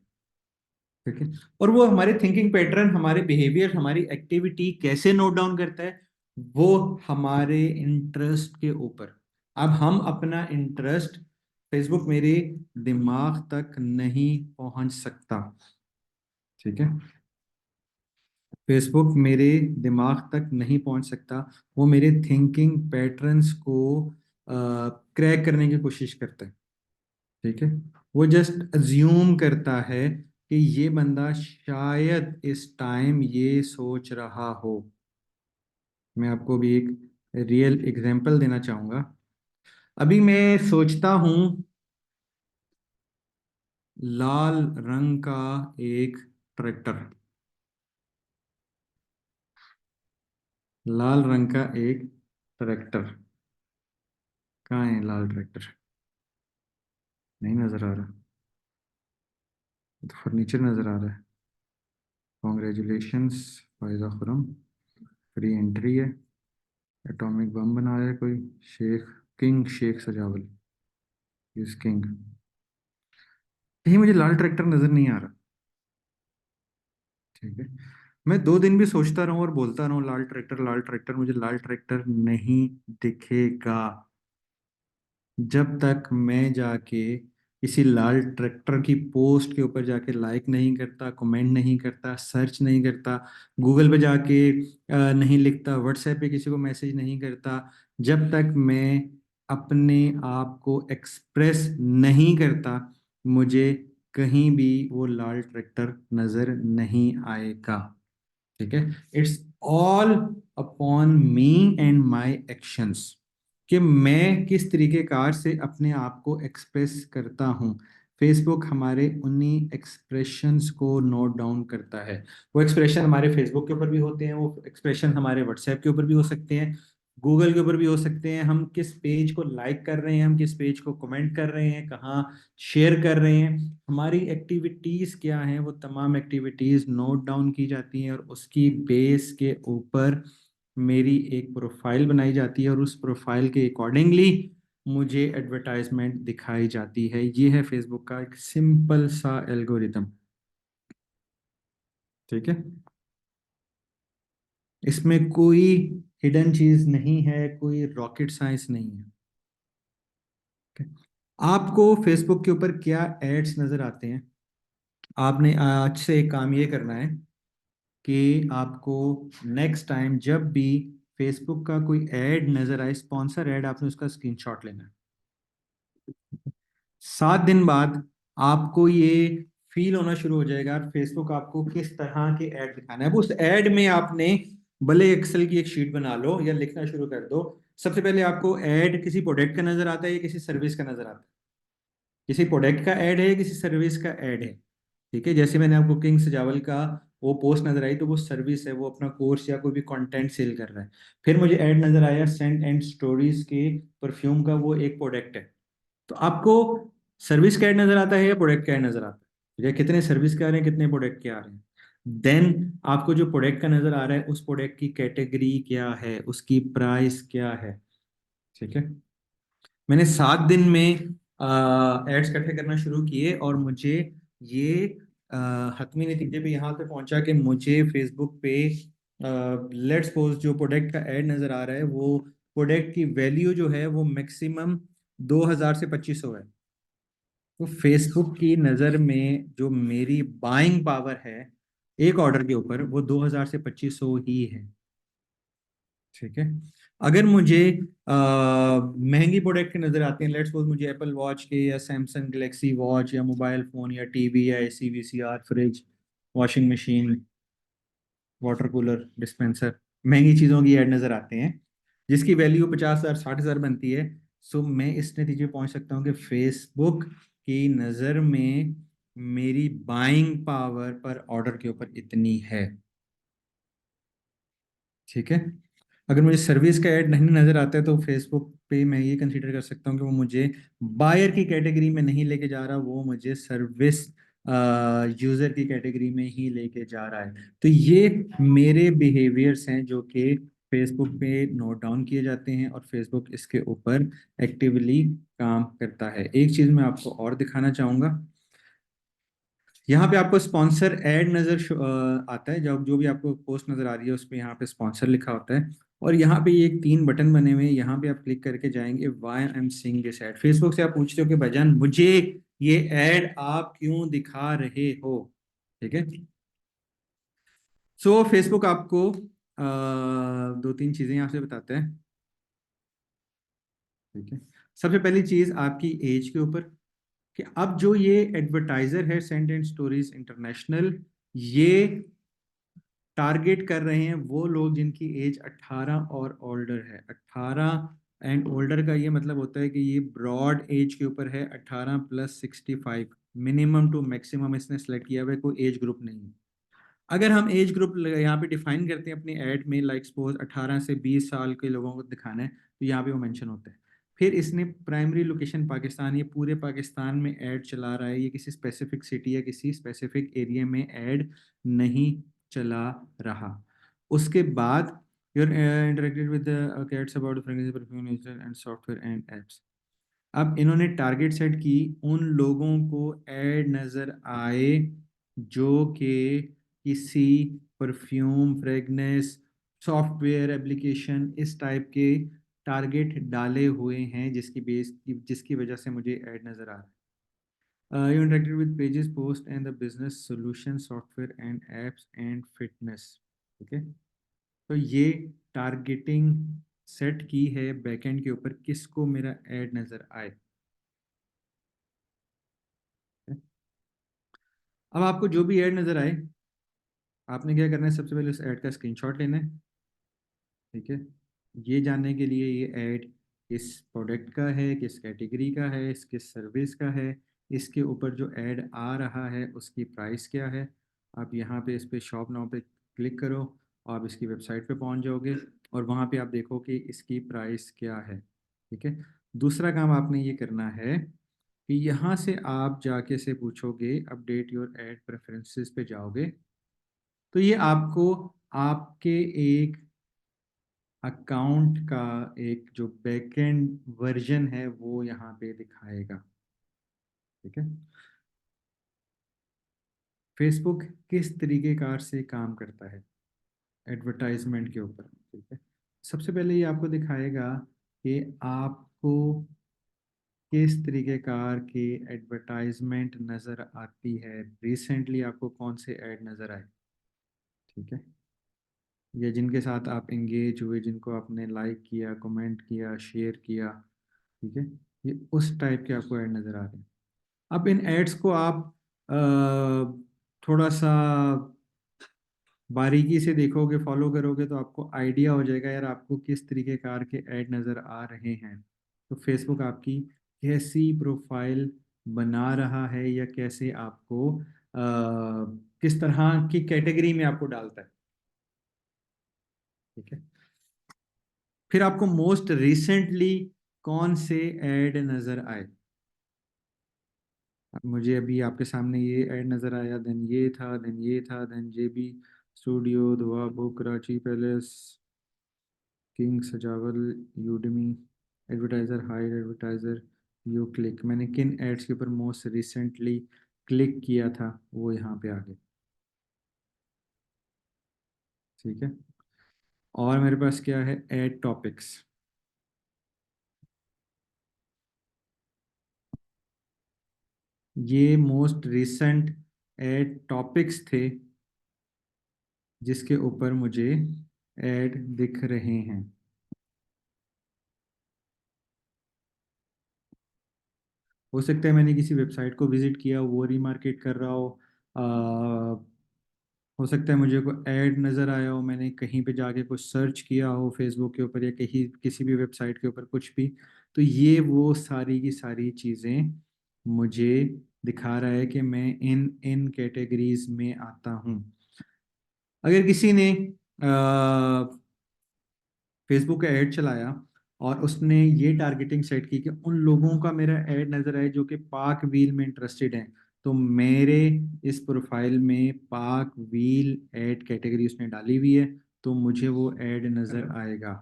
ठीक है, और वो हमारे थिंकिंग पैटर्न, हमारे बिहेवियर, हमारी एक्टिविटी कैसे नोट डाउन करता है, वो हमारे इंटरेस्ट के ऊपर। अब हम अपना इंटरेस्ट, फेसबुक मेरे दिमाग तक नहीं पहुंच सकता। ठीक है, फेसबुक मेरे दिमाग तक नहीं पहुंच सकता। वो मेरे थिंकिंग पैटर्न्स को क्रैक करने की कोशिश करता है। ठीक है, वो जस्ट अज्यूम करता है कि ये बंदा शायद इस टाइम ये सोच रहा हो। मैं आपको भी एक रियल एग्जांपल देना चाहूंगा। अभी मैं सोचता हूँ लाल रंग का एक ट्रैक्टर, लाल रंग का एक ट्रैक्टर। कहाँ है लाल ट्रैक्टर? नहीं नजर आ रहा। तो फर्नीचर नजर आ रहा है। Congratulations Faiza Khurram, free entry है। एटॉमिक बम बना रहा है कोई, शेख, किंग शेख सजावल इज किंग। कहीं मुझे लाल ट्रैक्टर नजर नहीं आ रहा। ठीक है, मैं 2 दिन भी सोचता रहूं और बोलता रहूं लाल ट्रैक्टर लाल ट्रैक्टर, मुझे लाल ट्रैक्टर नहीं दिखेगा, जब तक मैं जाके किसी लाल ट्रैक्टर की पोस्ट के ऊपर जाके लाइक नहीं करता, कमेंट नहीं करता, सर्च नहीं करता, गूगल पे जाके नहीं लिखता, व्हाट्सएप पे किसी को मैसेज नहीं करता, जब तक मैं अपने आप को एक्सप्रेस नहीं करता, मुझे कहीं भी वो लाल ट्रैक्टर नजर नहीं आएगा। ठीक है, it's all upon me and my actions, कि मैं किस तरीके कार से अपने आप को एक्सप्रेस करता हूँ। फेसबुक हमारे उन्हीं एक्सप्रेशंस को नोट डाउन करता है। वो एक्सप्रेशन हमारे फेसबुक के ऊपर भी होते हैं, वो एक्सप्रेशन हमारे व्हाट्सएप के ऊपर भी हो सकते हैं, गूगल के ऊपर भी हो सकते हैं। हम किस पेज को लाइक कर रहे हैं, हम किस पेज को कमेंट कर रहे हैं, कहाँ शेयर कर रहे हैं, हमारी एक्टिविटीज क्या हैं, वो तमाम एक्टिविटीज नोट डाउन की जाती हैं और उसकी बेस के ऊपर मेरी एक प्रोफाइल बनाई जाती है और उस प्रोफाइल के अकॉर्डिंगली मुझे एडवर्टाइजमेंट दिखाई जाती है। ये है फेसबुक का एक सिंपल सा एल्गोरिदम। ठीक है, इसमें कोई हिडन चीज नहीं है, कोई रॉकेट साइंस नहीं है। ठीक है? आपको फेसबुक के ऊपर क्या एड्स नजर आते हैं? आपने आज से एक काम ये करना है कि आपको नेक्स्ट टाइम जब भी फेसबुक का कोई ऐड नजर आए, स्पॉन्सर ऐड, आपने उसका स्क्रीनशॉट लेना है। 7 दिन बाद आपको ये फील होना शुरू हो जाएगा फेसबुक आपको किस तरह के ऐड दिखाना है। अब उस ऐड में आपने भले एक्सेल की एक शीट बना लो या लिखना शुरू कर दो, सबसे पहले आपको ऐड किसी प्रोडक्ट का नजर आता है या किसी सर्विस का नजर आता है। किसी प्रोडक्ट का ऐड है या किसी सर्विस का ऐड है। ठीक है, जैसे मैंने आपको किंग सजावल का वो पोस्ट नजर आई, तो वो सर्विस है, वो अपना कोर्स या कोई भी कंटेंट सेल कर रहा है। फिर मुझे ऐड नजर आया सेंट एंड स्टोरीज के परफ्यूम का, वो एक प्रोडक्ट है। तो आपको सर्विस का ऐड नजर आता है या प्रोडक्ट का ऐड नजर आता है, या कितने सर्विस के आ रहे हैं कितने प्रोडक्ट के आ रहे हैं। देन आपको जो प्रोडक्ट का नजर आ रहा है उस प्रोडक्ट की कैटेगरी क्या है, उसकी प्राइस क्या है। ठीक है, मैंने 7 दिन में एड्स इकट्ठे करना शुरू किए और मुझे ये हतमी नतीजे पे यहाँ पे पहुंचा कि मुझे फेसबुक पे लेट्स सपोज जो प्रोडक्ट का ऐड नजर आ रहा है वो प्रोडक्ट की वैल्यू जो है वो मैक्सिमम 2000 से 2500 है। तो फेसबुक की नज़र में जो मेरी बाइंग पावर है एक ऑर्डर के ऊपर, वो 2000 से 2500 ही है। ठीक है, अगर मुझे महंगी प्रोडक्ट के नजर आते हैं, लेट्स सपोज मुझे एप्पल वॉच के या सैमसंग गैलेक्सी वॉच या मोबाइल फोन या टीवी या AC VCR fridge washing machine water cooler dispenser, महंगी चीज़ों की ऐड नज़र आते हैं जिसकी वैल्यू 50,000 60,000 बनती है। सो मैं इस नतीजे पे पहुंच सकता हूँ कि फेसबुक की नज़र में मेरी बाइंग पावर पर ऑर्डर के ऊपर इतनी है। ठीक है, अगर मुझे सर्विस का ऐड नहीं नज़र आता है तो फेसबुक पे मैं ये कंसीडर कर सकता हूँ कि वो मुझे बायर की कैटेगरी में नहीं लेके जा रहा, वो मुझे सर्विस यूज़र की कैटेगरी में ही लेके जा रहा है। तो ये मेरे बिहेवियर्स हैं जो कि फेसबुक पे नोट डाउन किए जाते हैं और फेसबुक इसके ऊपर एक्टिवली काम करता है। एक चीज़ मैं आपको और दिखाना चाहूँगा, यहाँ पे आपको स्पॉन्सर ऐड नजर आता है, जब जो भी आपको पोस्ट नजर आ रही है उस पे यहाँ पे स्पॉन्सर लिखा होता है। और यहाँ पे ये 3 बटन बने हुए हैं, यहाँ पे आप क्लिक करके जाएंगे why I am seeing this ad. Facebook से आप पूछते हो कि भाईजान मुझे ये ऐड आप क्यों दिखा रहे हो। ठीक है, सो फेसबुक आपको 2 3 चीजें यहाँ से बताता है। ठीक है, सबसे पहली चीज आपकी एज के ऊपर, कि अब जो ये एडवर्टाइजर है सेंट एंड स्टोरीज इंटरनेशनल, ये टारगेट कर रहे हैं वो लोग जिनकी एज 18 और ओल्डर है। 18 एंड ओल्डर का ये मतलब होता है कि ये ब्रॉड एज के ऊपर है, 18 प्लस 65, मिनिमम टू मैक्सिमम इसने सेलेक्ट किया हुआ है, कोई एज ग्रुप नहीं है। अगर हम एज ग्रुप यहाँ पे डिफाइन करते हैं अपनी ऐड में, लाइक सपोज 18 से 20 साल के लोगों को दिखाना है, तो यहाँ पे वो मेंशन होता है। फिर इसने प्राइमरी लोकेशन पाकिस्तान, ये पूरे पाकिस्तान में ऐड चला रहा है, ये किसी स्पेसिफिक सिटी या किसी स्पेसिफिक एरिया में ऐड नहीं चला रहा। उसके बाद your interacted with cats about perfume and software and apps. अब इन्होंने टारगेट सेट की उन लोगों को ऐड नजर आए जो कि किसी परफ्यूम फ्रेगनेंस सॉफ्टवेयर एप्लीकेशन इस टाइप के टारगेट डाले हुए हैं, जिसकी वजह से मुझे ऐड नजर आ रहा है। You interacted with pages post and the business solution software and apps and fitness. ठीक है, तो ये टारगेटिंग सेट की है बैकएंड के ऊपर किसको मेरा ऐड नजर आए। अब आपको जो भी ऐड नजर आए, आपने क्या करना है, सबसे पहले उस ऐड का स्क्रीनशॉट लेना है। ठीक है, ये जानने के लिए ये ऐड किस प्रोडक्ट का है, किस कैटेगरी का है, किस सर्विस का है, इसके ऊपर जो ऐड आ रहा है उसकी प्राइस क्या है। आप यहाँ पे इस पे शॉप नाउ पे क्लिक करो और आप इसकी वेबसाइट पे पहुँच जाओगे और वहाँ पे आप देखो कि इसकी प्राइस क्या है। ठीक है, दूसरा काम आपने ये करना है कि यहाँ से आप जाके से पूछोगे अपडेट योर एड प्रेफरेंसेस पे जाओगे, तो ये आपको आपके एक अकाउंट का एक जो बैकएंड वर्जन है वो यहाँ पे दिखाएगा। ठीक है, फेसबुक किस तरीके कार से काम करता है एडवर्टाइजमेंट के ऊपर। ठीक है, सबसे पहले ये आपको दिखाएगा कि आपको किस तरीके कार की एडवर्टाइजमेंट नज़र आती है, रिसेंटली आपको कौन से ऐड नज़र आए। ठीक है, या जिनके साथ आप एंगेज हुए, जिनको आपने लाइक किया, कमेंट किया, शेयर किया। ठीक है, ये उस टाइप के आपको ऐड नज़र आ रहे हैं। अब इन एड्स को आप थोड़ा सा बारीकी से देखोगे, फॉलो करोगे, तो आपको आइडिया हो जाएगा यार आपको किस तरीके कार के ऐड नज़र आ रहे हैं। तो फेसबुक आपकी कैसी प्रोफाइल बना रहा है या कैसे आपको किस तरह की कैटेगरी में आपको डालता है। ठीक है। फिर आपको मोस्ट रिसेंटली कौन से ऐड नजर आए। अब मुझे अभी आपके सामने ये ऐड नजर आया, देन ये था, देन ये था, then JB studio, Dua book, Karachi palace, king Sajawal, Udemy, advertiser, higher advertiser, you click. मैंने किन एड्स के ऊपर मोस्ट रिसेंटली क्लिक किया था वो यहाँ पे आ गए। ठीक है। और मेरे पास क्या है, एड टॉपिक्स। ये मोस्ट रिसेंट एड टॉपिक्स थे जिसके ऊपर मुझे ऐड दिख रहे हैं। हो सकता है मैंने किसी वेबसाइट को विजिट किया, वो रीमार्केट कर रहा हो। हो सकता है मुझे कोई ऐड नज़र आया हो, मैंने कहीं पे जाके कुछ सर्च किया हो फेसबुक के ऊपर या कहीं किसी भी वेबसाइट के ऊपर कुछ भी। तो ये वो सारी की सारी चीज़ें मुझे दिखा रहा है कि मैं इन इन कैटेगरीज में आता हूँ। अगर किसी ने फेसबुक का ऐड चलाया और उसने ये टारगेटिंग सेट की कि उन लोगों का मेरा ऐड नजर आए जो कि पाक व्हील में इंटरेस्टेड हैं, तो मेरे इस प्रोफाइल में पाक व्हील ऐड कैटेगरी उसने डाली हुई है, तो मुझे वो ऐड नजर आएगा।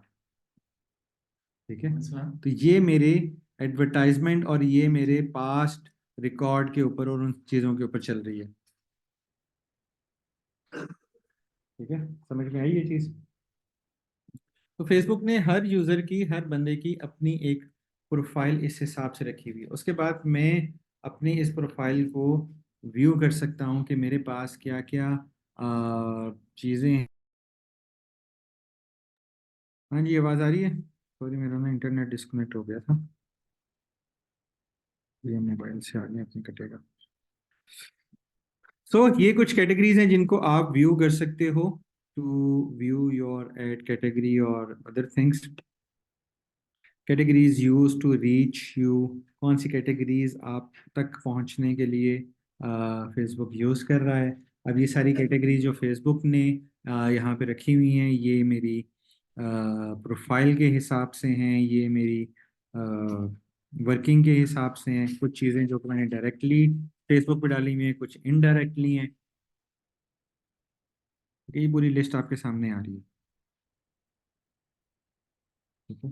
ठीक है। अच्छा, तो ये मेरे एडवर्टाइजमेंट और ये मेरे पास्ट रिकॉर्ड के ऊपर और उन चीज़ों के ऊपर चल रही है। ठीक है, समझ में आई ये चीज़। तो फेसबुक ने हर यूजर की, हर बंदे की अपनी एक प्रोफाइल इस हिसाब से रखी हुई है। उसके बाद मैं अपनी इस प्रोफाइल को व्यू कर सकता हूँ कि मेरे पास क्या क्या चीज़ें हैं। हाँ जी, आवाज़ आ रही है। सॉरी, मेरा ना इंटरनेट डिस्कनेक्ट हो गया था। ये मोबाइल से आगे अपनी कटेगा। सो ये कुछ कैटेगरीज हैं जिनको आप व्यू कर सकते हो to view your ad category और other things. Categories use to reach you, कौन सी कैटेगरीज आप तक पहुंचने के लिए फेसबुक यूज कर रहा है। अब ये सारी कैटेगरीज जो फेसबुक ने यहाँ पे रखी हुई हैं, ये मेरी प्रोफाइल के हिसाब से हैं, ये मेरी वर्किंग के हिसाब से हैं। कुछ चीज़ें जो कि मैंने डायरेक्टली फेसबुक पे डाली हुई हैं, कुछ इनडायरेक्टली हैं। ये पूरी लिस्ट आपके सामने आ रही है। ठीक है।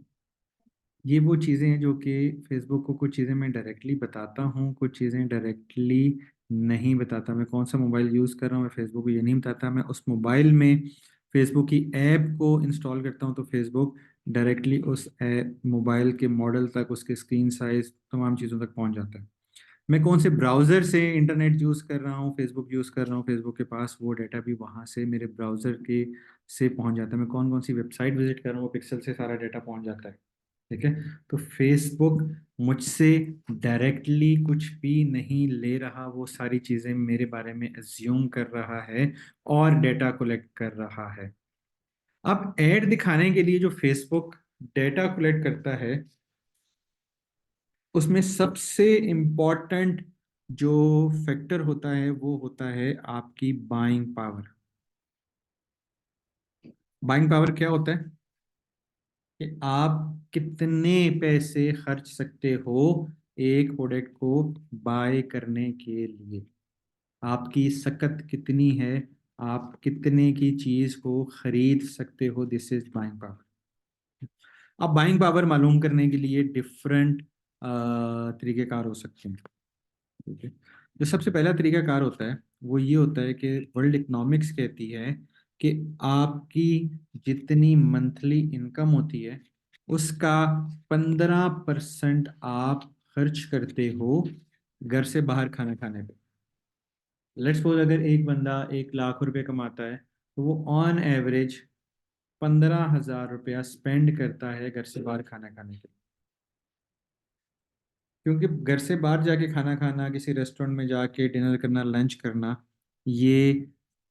ये वो चीज़ें हैं जो कि फेसबुक को कुछ चीज़ें मैं डायरेक्टली बताता हूँ, कुछ चीज़ें डायरेक्टली नहीं बताता। मैं कौन सा मोबाइल यूज़ कर रहा हूँ मैं फेसबुक को ये नहीं बताता। मैं उस मोबाइल में फेसबुक की ऐप को इंस्टॉल करता हूँ तो फेसबुक डायरेक्टली उस ऐप मोबाइल के मॉडल तक, उसके स्क्रीन साइज, तमाम चीज़ों तक पहुँच जाता है। मैं कौन से ब्राउज़र से इंटरनेट यूज़ कर रहा हूँ, फेसबुक यूज़ कर रहा हूँ, फेसबुक के पास वो डाटा भी वहाँ से मेरे ब्राउज़र के से पहुँच जाता है। मैं कौन कौन सी वेबसाइट विजिट कर रहा हूँ वो पिक्सल से सारा डाटा पहुँच जाता है। ठीक है। तो फेसबुक मुझसे डायरेक्टली कुछ भी नहीं ले रहा, वो सारी चीज़ें मेरे बारे में एज्यूम कर रहा है और डेटा कलेक्ट कर रहा है। अब ऐड दिखाने के लिए जो फेसबुक डेटा कलेक्ट करता है, उसमें सबसे इम्पोर्टेंट जो फैक्टर होता है वो होता है आपकी बाइंग पावर। बाइंग पावर क्या होता है कि आप कितने पैसे खर्च सकते हो एक प्रोडक्ट को बाय करने के लिए। आपकी सकत कितनी है, आप कितने की चीज को खरीद सकते हो, दिस इज बाइंग पावर। अब बाइंग पावर मालूम करने के लिए डिफरेंट तरीकेकार हो सकते हैं। ठीक है। जो सबसे पहला तरीकाकार होता है वो ये होता है कि वर्ल्ड इकोनॉमिक्स कहती है कि आपकी जितनी मंथली इनकम होती है उसका 15% आप खर्च करते हो घर से बाहर खाना खाने पे। लेट्स सपोज अगर एक बंदा 1 लाख रुपए कमाता है तो वो ऑन एवरेज 15,000 रुपया स्पेंड करता है घर से बाहर खाना खाने के। क्योंकि घर से बाहर जाके खाना खाना, किसी रेस्टोरेंट में जाके डिनर करना, लंच करना, ये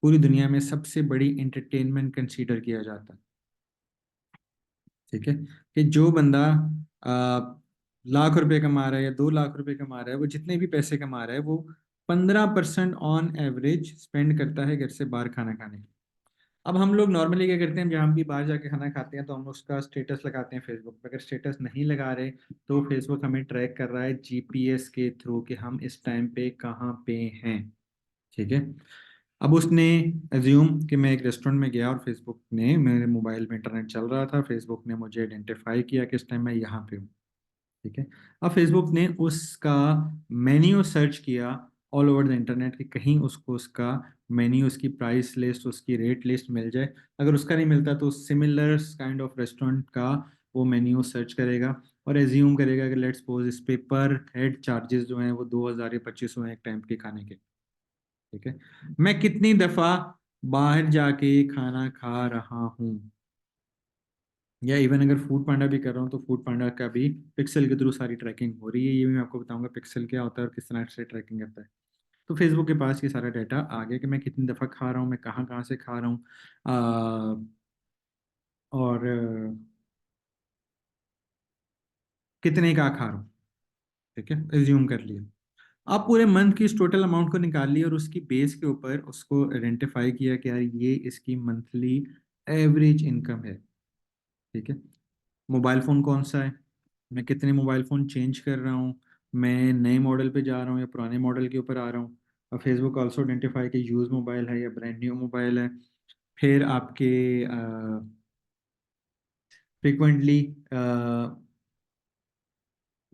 पूरी दुनिया में सबसे बड़ी एंटरटेनमेंट कंसीडर किया जाता है। ठीक है। कि जो बंदा लाख रुपए कमा रहा है या 2 लाख रुपए कमा रहा है, वो जितने भी पैसे कमा रहा है वो 15% ऑन एवरेज स्पेंड करता है घर से बाहर खाना खाने के। अब हम लोग नॉर्मली क्या करते हैं, जब हम भी बाहर जाके खाना खाते हैं तो हम उसका स्टेटस लगाते हैं फेसबुक पे। अगर स्टेटस नहीं लगा रहे तो फेसबुक हमें ट्रैक कर रहा है जीपीएस के थ्रू कि हम इस टाइम पे कहाँ पे हैं। ठीक है। अब उसने एज्यूम कि मैं एक रेस्टोरेंट में गया और फेसबुक ने, मेरे मोबाइल में इंटरनेट चल रहा था, फेसबुक ने मुझे आइडेंटिफाई किया कि इस टाइम मैं यहाँ पे हूँ। ठीक है। अब फेसबुक ने उसका मेन्यू सर्च किया ऑल ओवर द इंटरनेट कि कहीं उसको उसका मेन्यू, उसकी प्राइस लिस्ट, उसकी रेट लिस्ट मिल जाए। अगर उसका नहीं मिलता तो सिमिलर काइंड ऑफ रेस्टोरेंट का वो मेन्यू सर्च करेगा और एज्यूम करेगा कि लेट्स सपोज इस पे पर हेड चार्जेस जो हैं वो 2,000 या 2,500 हैं एक टाइम के खाने के। ठीक है। मैं कितनी दफा बाहर जाके खाना खा रहा हूँ, या इवन अगर फूड पांडा भी कर रहा हूँ तो फूड पांडा का भी पिक्सल के थ्रू सारी ट्रैकिंग हो रही है। ये भी मैं आपको बताऊंगा पिक्सल क्या होता है और किस तरह से ट्रैकिंग करता है। तो फेसबुक के पास ये सारा डाटा आ गया कि मैं कितनी दफ़ा खा रहा हूँ, मैं कहाँ कहाँ से खा रहा हूँ, और कितने का खा रहा हूँ। ठीक है, एज्यूम कर लिया। आप पूरे मंथ की इस टोटल अमाउंट को निकाल लिया और उसकी बेस के ऊपर उसको आइडेंटिफाई किया कि यार ये इसकी मंथली एवरेज इनकम है। ठीक है। मोबाइल फ़ोन कौन सा है, मैं कितने मोबाइल फ़ोन चेंज कर रहा हूँ, मैं नए मॉडल पे जा रहा हूँ या पुराने मॉडल के ऊपर आ रहा हूँ। अब फेसबुक ऑल्सो आइडेंटिफाई कि यूज मोबाइल है या ब्रांड न्यू मोबाइल है। फिर आपके फ्रिक्वेंटली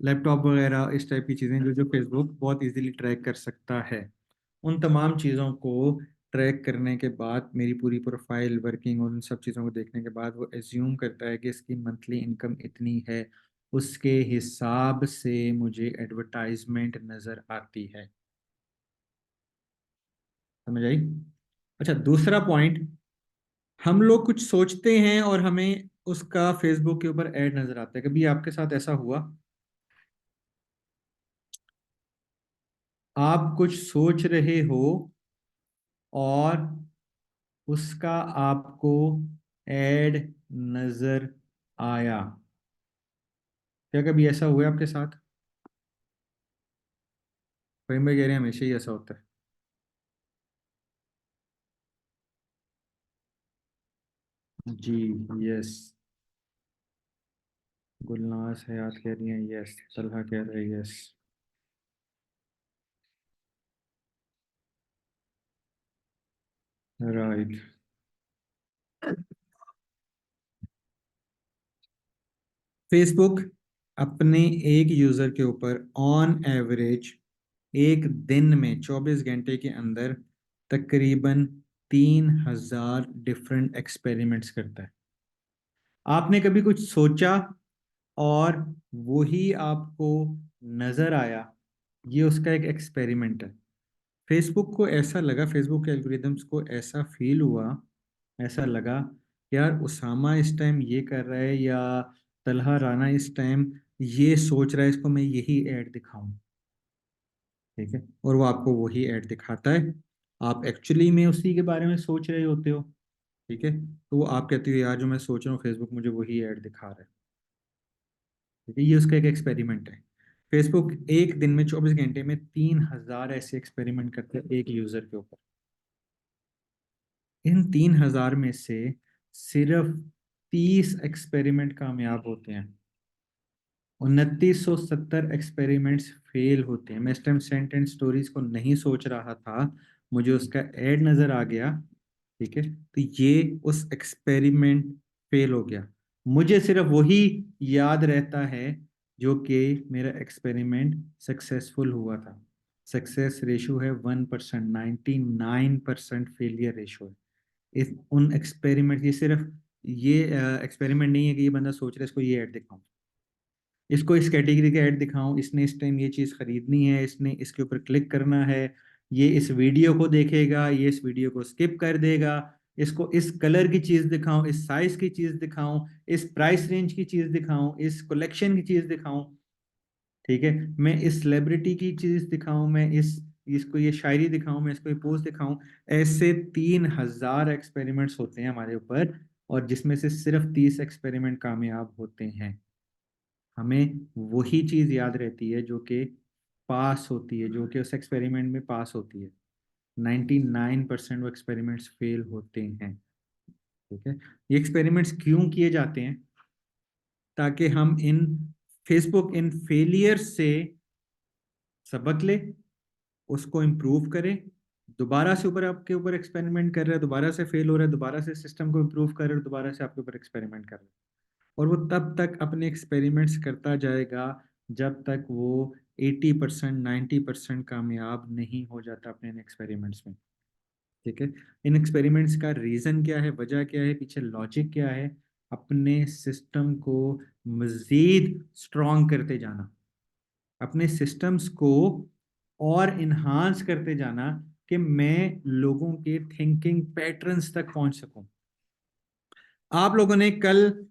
लैपटॉप वगैरह इस टाइप की चीज़ें जो जो फेसबुक बहुत इजीली ट्रैक कर सकता है। उन तमाम चीज़ों को ट्रैक करने के बाद, मेरी पूरी प्रोफाइल वर्किंग और उन सब चीज़ों को देखने के बाद वो एज्यूम करता है कि इसकी मंथली इनकम इतनी है। उसके हिसाब से मुझे एडवर्टाइजमेंट नज़र आती है। समझ आई? अच्छा, दूसरा पॉइंट, हम लोग कुछ सोचते हैं और हमें उसका फेसबुक के ऊपर ऐड नज़र आता है। कभी आपके साथ ऐसा हुआ? आप कुछ सोच रहे हो और उसका आपको ऐड नजर आया। क्या कभी ऐसा हुआ है आपके साथ? फहीम भाई कह रहे हैं हमेशा ही ऐसा होता है। जी। यस। गुलनाज हयात कह रही हैं यस, तलहा कह रहे हैं यस। राइट। फेसबुक अपने एक यूजर के ऊपर ऑन एवरेज एक दिन में 24 घंटे के अंदर तकरीबन 3,000 डिफरेंट एक्सपेरिमेंट्स करता है। आपने कभी कुछ सोचा और वही आपको नजर आया, ये उसका एक एक्सपेरिमेंट है। फेसबुक को ऐसा लगा, फेसबुक के एल्गोरिदम्स को ऐसा फील हुआ, ऐसा लगा कि यार उसामा इस टाइम ये कर रहा है या तलहा राना इस टाइम ये सोच रहा है, इसको मैं यही ऐड दिखाऊं। ठीक है। और वो आपको वही ऐड दिखाता है। आप एक्चुअली में उसी के बारे में सोच रहे होते हो। ठीक है। तो वो आप कहते हो यार जो मैं सोच रहा हूँ फेसबुक मुझे वही ऐड दिखा रहा है। ठीक है। ये उसका एक एक्सपेरिमेंट है। फेसबुक एक दिन में 24 घंटे में 3,000 ऐसे एक्सपेरिमेंट करते हैं एक यूजर के ऊपर। इन 3,000 में से सिर्फ 30 एक्सपेरिमेंट कामयाब होते हैं। 2,970 एक्सपेरिमेंट्स फेल होते हैं। मैं इस टाइम सेंट एंड स्टोरीज को नहीं सोच रहा था, मुझे उसका एड नजर आ गया। ठीक है। तो ये उस एक्सपेरिमेंट फेल हो गया। मुझे सिर्फ वही याद रहता है जो कि मेरा एक्सपेरिमेंट सक्सेसफुल हुआ था। सक्सेस रेशो है 1%, 99% फेलियर रेशो है। इस उन एक्सपेरिमेंट, ये सिर्फ ये एक्सपेरिमेंट नहीं है कि ये बंदा सोच रहा है इसको ये ऐड दिखाऊं, इसको इस कैटेगरी का ऐड दिखाऊं, इसने इस टाइम ये चीज़ खरीदनी है, इसने इसके ऊपर क्लिक करना है, ये इस वीडियो को देखेगा, ये इस वीडियो को स्किप कर देगा, इसको इस कलर की चीज़ दिखाऊं, इस साइज की चीज़ दिखाऊं, इस प्राइस रेंज की चीज़ दिखाऊं, इस कलेक्शन की चीज़ दिखाऊं। ठीक है। मैं इस सेलिब्रिटी की चीज़ दिखाऊं, मैं इस इसको ये शायरी दिखाऊं, मैं इसको ये पोस्ट दिखाऊं। ऐसे 3,000 एक्सपेरिमेंट्स होते हैं हमारे ऊपर, और जिसमें से सिर्फ 30 एक्सपेरिमेंट कामयाब होते हैं। हमें वही चीज याद रहती है जो कि पास होती है, जो कि उस एक्सपेरिमेंट में पास होती है। 99% वो एक्सपेरिमेंट्स फेल होते हैं। ठीक है। ये एक्सपेरिमेंट्स क्यों किए जाते हैं? ताकि हम इन फेसबुक इन फेलियर से सबक ले, उसको इम्प्रूव करें। दोबारा से ऊपर आपके ऊपर एक्सपेरिमेंट कर रहा है, दोबारा से फेल हो रहा है, दोबारा से सिस्टम को इम्प्रूव कर रहा है, दोबारा से आपके ऊपर एक्सपेरिमेंट कर रहा है। और वो तब तक अपने एक्सपेरिमेंट्स करता जाएगा जब तक वो 80% 90% कामयाब नहीं हो जाता अपने इन एक्सपेरिमेंट्स में। ठीक है। इन एक्सपेरिमेंट्स का रीजन क्या है, वजह क्या है, पीछे लॉजिक क्या है? अपने सिस्टम को मजीद स्ट्रॉन्ग करते जाना, अपने सिस्टम्स को और इन्हांस करते जाना कि मैं लोगों के थिंकिंग पैटर्न्स तक पहुंच सकूं। आप लोगों ने कल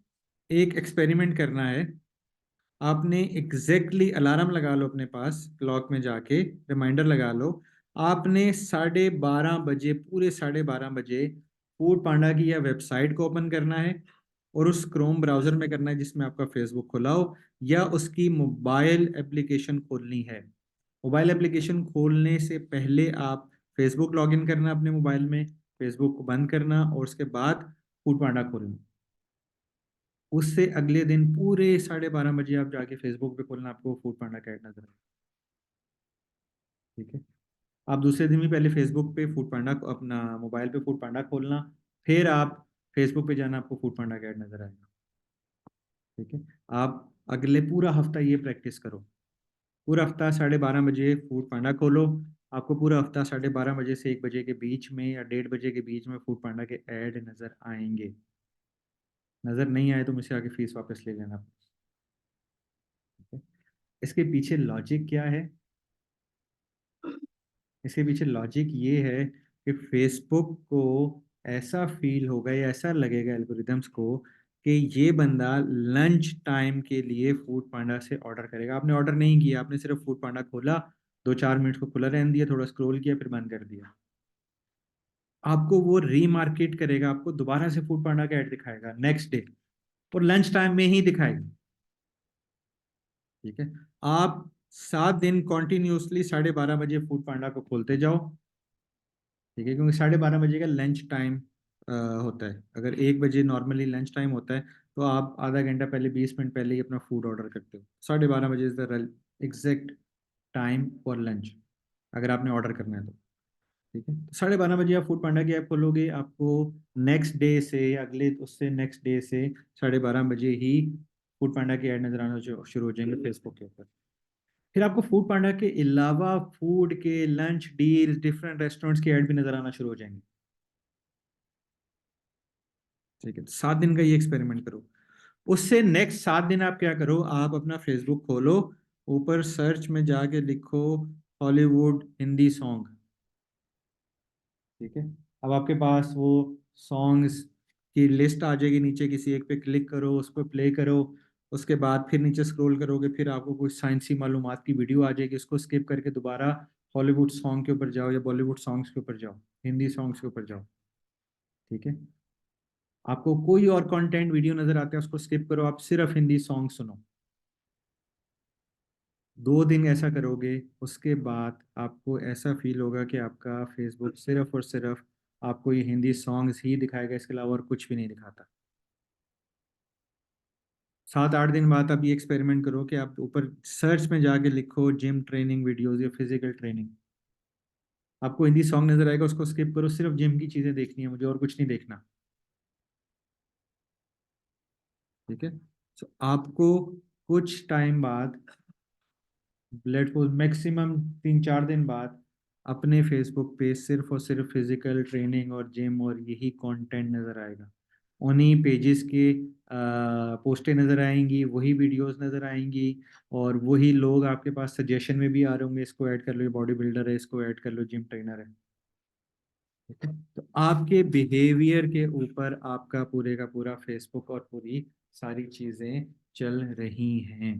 एक एक्सपेरिमेंट करना है। आपने एग्जैक्टली अलार्म लगा लो अपने पास, क्लॉक में जाके रिमाइंडर लगा लो। आपने 12:30 बजे, पूरे 12:30 बजे फूड पांडा की या वेबसाइट को ओपन करना है, और उस क्रोम ब्राउजर में करना है जिसमें आपका फेसबुक खुला हो, या उसकी मोबाइल एप्लीकेशन खोलनी है। मोबाइल एप्लीकेशन खोलने से पहले आप फेसबुक लॉगिन करना अपने मोबाइल में, फेसबुक को बंद करना, और उसके बाद फूड पांडा खोलना। उससे अगले दिन पूरे 12:30 बजे आप जाके फेसबुक पे खोलना, आपको फूड पांडा का ऐड नजर आएगा। ठीक है। आप दूसरे दिन भी पहले फेसबुक पे फूड पांडा को, अपना मोबाइल पे फूड पांडा खोलना, फिर आप फेसबुक पे जाना, आपको फूड पांडा का ऐड नजर आएगा। ठीक है। आप अगले पूरा हफ्ता ये प्रैक्टिस करो। पूरा हफ्ता 12:30 बजे फूड पांडा खोलो। आपको पूरा हफ्ता 12:30 बजे से 1 बजे के बीच में या 1:30 बजे के बीच में फूड पांडा के ऐड नजर आएंगे। नजर नहीं आए तो मुझसे आके फीस वापस ले लेना। ठीक है? इसके पीछे लॉजिक क्या है? इसके पीछे लॉजिक ये है कि फेसबुक को ऐसा फील होगा या ऐसा लगेगा एल्गोरिदम्स को कि ये बंदा लंच टाइम के लिए फूड पांडा से ऑर्डर करेगा। आपने ऑर्डर नहीं किया, आपने सिर्फ फूड पांडा खोला, 2-4 मिनट को खुला रहने दिया, थोड़ा स्क्रॉल किया, फिर बंद कर दिया। आपको वो रीमार्केट करेगा, आपको दोबारा से फूड पांडा का ऐड दिखाएगा नेक्स्ट डे, और लंच टाइम में ही दिखाएगा। ठीक है। आप 7 दिन कॉन्टिन्यूसली 12:30 बजे फूड पांडा को खोलते जाओ। ठीक है, क्योंकि 12:30 बजे का लंच टाइम होता है। अगर 1 बजे नॉर्मली लंच टाइम होता है, तो आप आधा घंटा पहले, 20 मिनट पहले ही अपना फूड ऑर्डर करते हो। 12:30 बजे is the exact time for lunch, अगर आपने ऑर्डर करना है तो। ठीक है। तो 12:30 बजे आप फूड पांडा की ऐप खोलोगे, आपको नेक्स्ट डे से या अगले उससे नेक्स्ट डे से 12:30 बजे ही फूड पांडा की ऐड नजर आना शुरू हो जाएंगे फेसबुक के ऊपर। फिर आपको फूड पांडा के अलावा फूड के लंच डील, डिफरेंट रेस्टोरेंट्स की ऐड भी नजर आना शुरू हो जाएंगे। ठीक है। तो 7 दिन का ये एक्सपेरिमेंट करो। उससे नेक्स्ट 7 दिन आप क्या करो, आप अपना फेसबुक खोलो, ऊपर सर्च में जाके लिखो हॉलीवुड हिंदी सॉन्ग। ठीक है। अब आपके पास वो सॉन्ग्स की लिस्ट आ जाएगी नीचे, किसी एक पे क्लिक करो, उस पर प्ले करो। उसके बाद फिर नीचे स्क्रॉल करोगे, फिर आपको कुछ साइंसी मालूमात की वीडियो आ जाएगी, उसको स्किप करके दोबारा हॉलीवुड सॉन्ग के ऊपर जाओ, या बॉलीवुड सॉन्ग्स के ऊपर जाओ, हिंदी सॉन्ग्स के ऊपर जाओ। ठीक है। आपको कोई और कंटेंट वीडियो नजर आता है, उसको स्किप करो, आप सिर्फ हिंदी सॉन्ग सुनो। 2 दिन ऐसा करोगे, उसके बाद आपको ऐसा फील होगा कि आपका फेसबुक सिर्फ और सिर्फ आपको ये हिंदी सॉन्ग्स ही दिखाएगा, इसके अलावा और कुछ भी नहीं दिखाता। 7-8 दिन बाद आप ये एक्सपेरिमेंट करो कि आप ऊपर सर्च में जाके लिखो जिम ट्रेनिंग वीडियोस या फिजिकल ट्रेनिंग। आपको हिंदी सॉन्ग नजर आएगा, उसको स्किप करो, सिर्फ जिम की चीजें देखनी है मुझे, और कुछ नहीं देखना। ठीक है। तो आपको कुछ टाइम बाद, लेट सपोज मैक्सिमम 3-4 दिन बाद, अपने फेसबुक पे सिर्फ और सिर्फ फिजिकल ट्रेनिंग और जिम और यही कंटेंट नजर आएगा। उन्हीं पेजेस के पोस्टें नजर आएंगी, वही वीडियोस नजर आएंगी, और वही लोग आपके पास सजेशन में भी आ रहे होंगे, इसको ऐड कर लो, ये बॉडी बिल्डर है, इसको ऐड कर लो, जिम ट्रेनर है। ठीक है। तो आपके बिहेवियर के ऊपर आपका पूरे का पूरा फेसबुक और पूरी सारी चीजें चल रही हैं।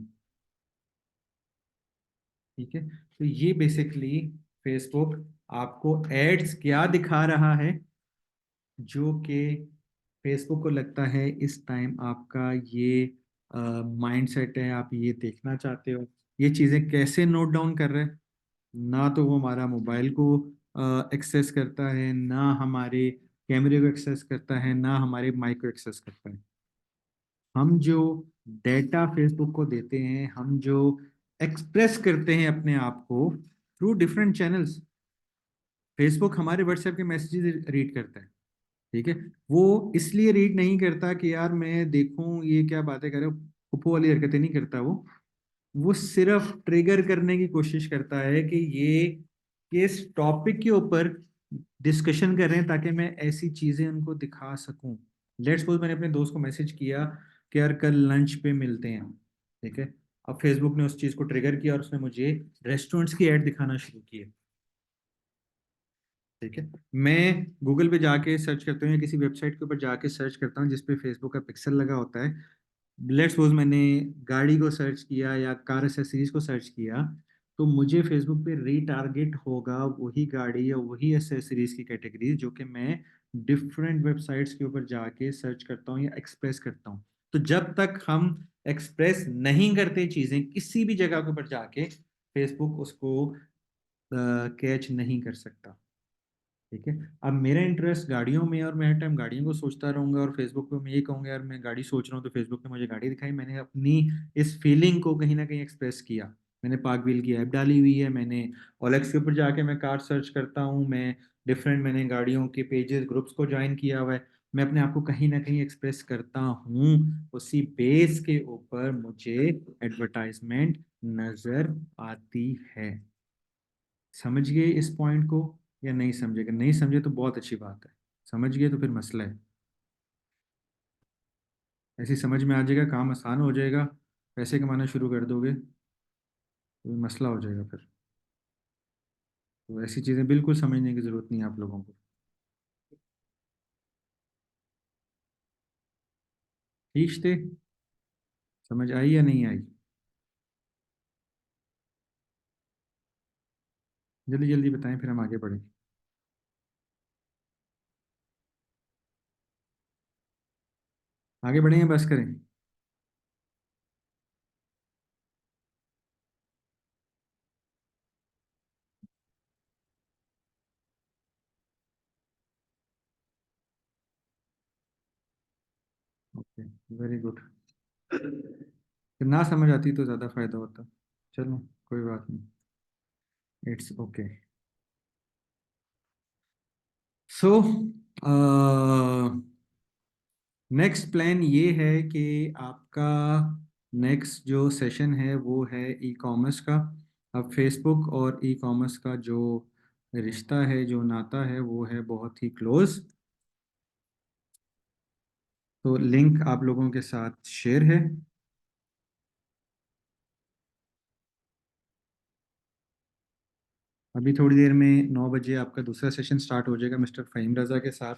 ठीक है। तो ये बेसिकली फेसबुक आपको एड्स क्या दिखा रहा है, जो कि फेसबुक को लगता है इस टाइम आपका ये माइंडसेट है, आप ये देखना चाहते हो, ये चीज़ें कैसे नोट डाउन कर रहे हैं। ना तो वो हमारा मोबाइल को एक्सेस करता है, ना हमारे कैमरे को एक्सेस करता है, ना हमारे माइक को एक्सेस करता है। हम जो डेटा फेसबुक को देते हैं, हम जो एक्सप्रेस करते हैं अपने आप को थ्रू डिफरेंट चैनल्स, फेसबुक हमारे व्हाट्सएप के मैसेजेस रीड करता है। ठीक है। वो इसलिए रीड नहीं करता कि यार मैं देखूं ये क्या बातें कर रहे हो, पुप्पो वाली हरकतें नहीं करता वो सिर्फ ट्रिगर करने की कोशिश करता है कि ये इस टॉपिक के ऊपर डिस्कशन कर रहे हैं ताकि मैं ऐसी चीजें उनको दिखा सकूं। लेट्स सपोज मैंने अपने दोस्त को मैसेज किया कि यार कल लंच पे मिलते हैं। ठीक है। अब फेसबुक ने उस चीज को ट्रिगर किया और उसने मुझे रेस्टोरेंट्स की ऐड दिखाना शुरू किए। ठीक है। मैं गूगल पे जाके सर्च करता हूँ या किसी वेबसाइट के ऊपर जाके सर्च करता हूँ जिसपे फेसबुक का पिक्सल लगा होता है। लेट्स सपोज मैंने गाड़ी को सर्च किया या कार एसेसरीज को सर्च किया, तो मुझे फेसबुक पे रीटारगेट होगा वही गाड़ी या वही एसेसरीज की कैटेगरी जो कि मैं डिफरेंट वेबसाइट्स के ऊपर जाके सर्च करता हूँ या एक्सप्रेस करता हूँ। तो जब तक हम एक्सप्रेस नहीं करते चीजें किसी भी जगह के ऊपर जाके, फेसबुक उसको कैच नहीं कर सकता। ठीक है। अब मेरा इंटरेस्ट गाड़ियों में है और मैं हर टाइम गाड़ियों को सोचता रहूंगा और फेसबुक पे मैं ये कहूंगा यार मैं गाड़ी सोच रहा हूँ, तो फेसबुक ने मुझे गाड़ी दिखाई, मैंने अपनी इस फीलिंग को कहीं ना कहीं एक्सप्रेस किया। मैंने पार्क व्हील की ऐप डाली हुई है, मैंने ओलेक्स के ऊपर जाके मैं कार सर्च करता हूँ, मैं डिफरेंट मैंने गाड़ियों के पेजेस ग्रुप्स को ज्वाइन किया हुआ है। मैं अपने आप को कहीं ना कहीं एक्सप्रेस करता हूँ, उसी बेस के ऊपर मुझे एडवर्टाइजमेंट नजर आती है। समझ गए इस पॉइंट को या नहीं समझे? अगर नहीं समझे तो बहुत अच्छी बात है, समझ गए तो फिर मसला है। ऐसी समझ में आ जाएगा, काम आसान हो जाएगा, पैसे कमाना शुरू कर दोगे तो मसला हो जाएगा फिर। तो ऐसी चीज़ें बिल्कुल समझने की ज़रूरत नहीं है आप लोगों को। ठीक थे? समझ आई या नहीं आई? जल्दी जल्दी बताएं फिर हम आगे बढ़ें। आगे बढ़ें या बस करें? Okay, very good. फिर ना समझ आती तो ज़्यादा फायदा होता। चलो, कोई बात नहीं, it's okay. So next plan ये है कि आपका नेक्स्ट जो सेशन है वो है ई कॉमर्स का। अब फेसबुक और ई कॉमर्स का जो रिश्ता है, जो नाता है, वो है बहुत ही क्लोज। तो लिंक आप लोगों के साथ शेयर है। अभी थोड़ी देर में 9 बजे आपका दूसरा सेशन स्टार्ट हो जाएगा मिस्टर फ़हीम रज़ा के साथ।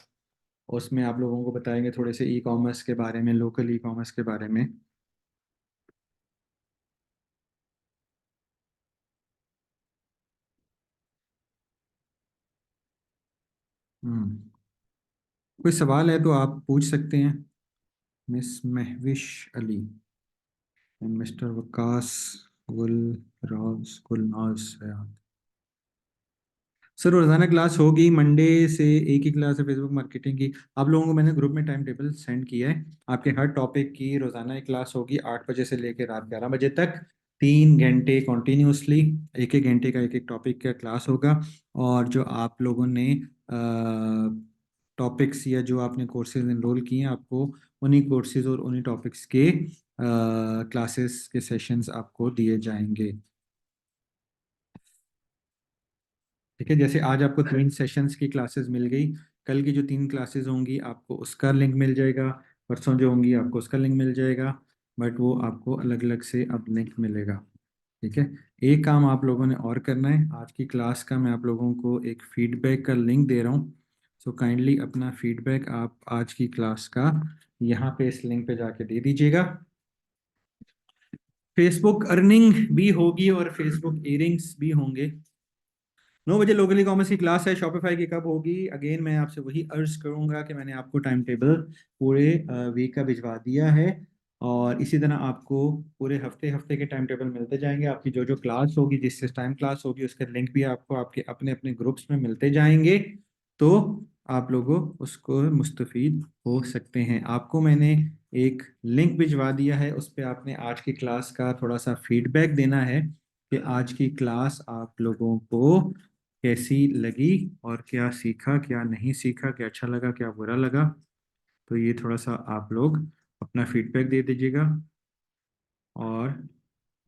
उसमें आप लोगों को बताएंगे थोड़े से ई कॉमर्स के बारे में, लोकल ई कॉमर्स के बारे में। हम्म। कोई सवाल है तो आप पूछ सकते हैं। Miss Mahwish Ali and mister Waqas Gul Raj Gulnaz Sayyad. Sir रोजाना क्लास होगी मंडे से, एक ही क्लास है फेसबुक मार्केटिंग की। आप लोगों को मैंने ग्रुप में टाइम टेबल सेंड किया है। आपके हर टॉपिक की रोजाना एक क्लास होगी 8 बजे से लेकर रात 11 बजे तक, 3 घंटे कॉन्टिन्यूसली। एक एक घंटे का एक एक टॉपिक का क्लास होगा। और जो आप लोगों ने टॉपिक्स या जो आपने कोर्सेज एनरोल किए हैं, आपको उन्हीं कोर्सेज और उन्हीं टॉपिक्स के क्लासेस के सेशंस आपको दिए जाएंगे। ठीक है। जैसे आज आपको 3 सेशंस की क्लासेस मिल गई, कल की जो 3 क्लासेस होंगी आपको उसका लिंक मिल जाएगा, परसों जो होंगी आपको उसका लिंक मिल जाएगा। बट वो आपको अलग अलग से अब लिंक मिलेगा। ठीक है। एक काम आप लोगों ने और करना है, आज की क्लास का मैं आप लोगों को एक फीडबैक का लिंक दे रहा हूँ। सो काइंडली अपना फीडबैक आप आज की क्लास का यहाँ पे इस लिंक पे जाके दे दीजिएगा। फेसबुक अर्निंग भी होगी और फेसबुक इयरिंग्स भी होंगे। 9 बजे लोकली कॉमर्स की क्लास है, शॉपिफाई की कब होगी? अगेन मैं आपसे वही अर्ज करूंगा कि मैंने आपको टाइम टेबल पूरे वीक का भिजवा दिया है। और इसी तरह आपको पूरे हफ्ते हफ्ते के टाइम टेबल मिलते जाएंगे। आपकी जो जो क्लास होगी, जिससे टाइम क्लास होगी, उसके लिंक भी आपको आपके अपने अपने ग्रुप्स में मिलते जाएंगे। तो आप लोगों उसको मुस्तफीद हो सकते हैं। आपको मैंने एक लिंक भिजवा दिया है, उस पर आपने आज की क्लास का थोड़ा सा फीडबैक देना है कि आज की क्लास आप लोगों को कैसी लगी और क्या सीखा, क्या नहीं सीखा, क्या अच्छा लगा, क्या बुरा लगा। तो ये थोड़ा सा आप लोग अपना फीडबैक दे दीजिएगा। और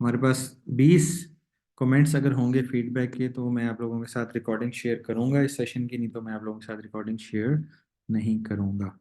हमारे पास 20 कमेंट्स अगर होंगे फीडबैक के, तो मैं आप लोगों के साथ रिकॉर्डिंग शेयर करूंगा इस सेशन की, नहीं तो मैं आप लोगों के साथ रिकॉर्डिंग शेयर नहीं करूंगा।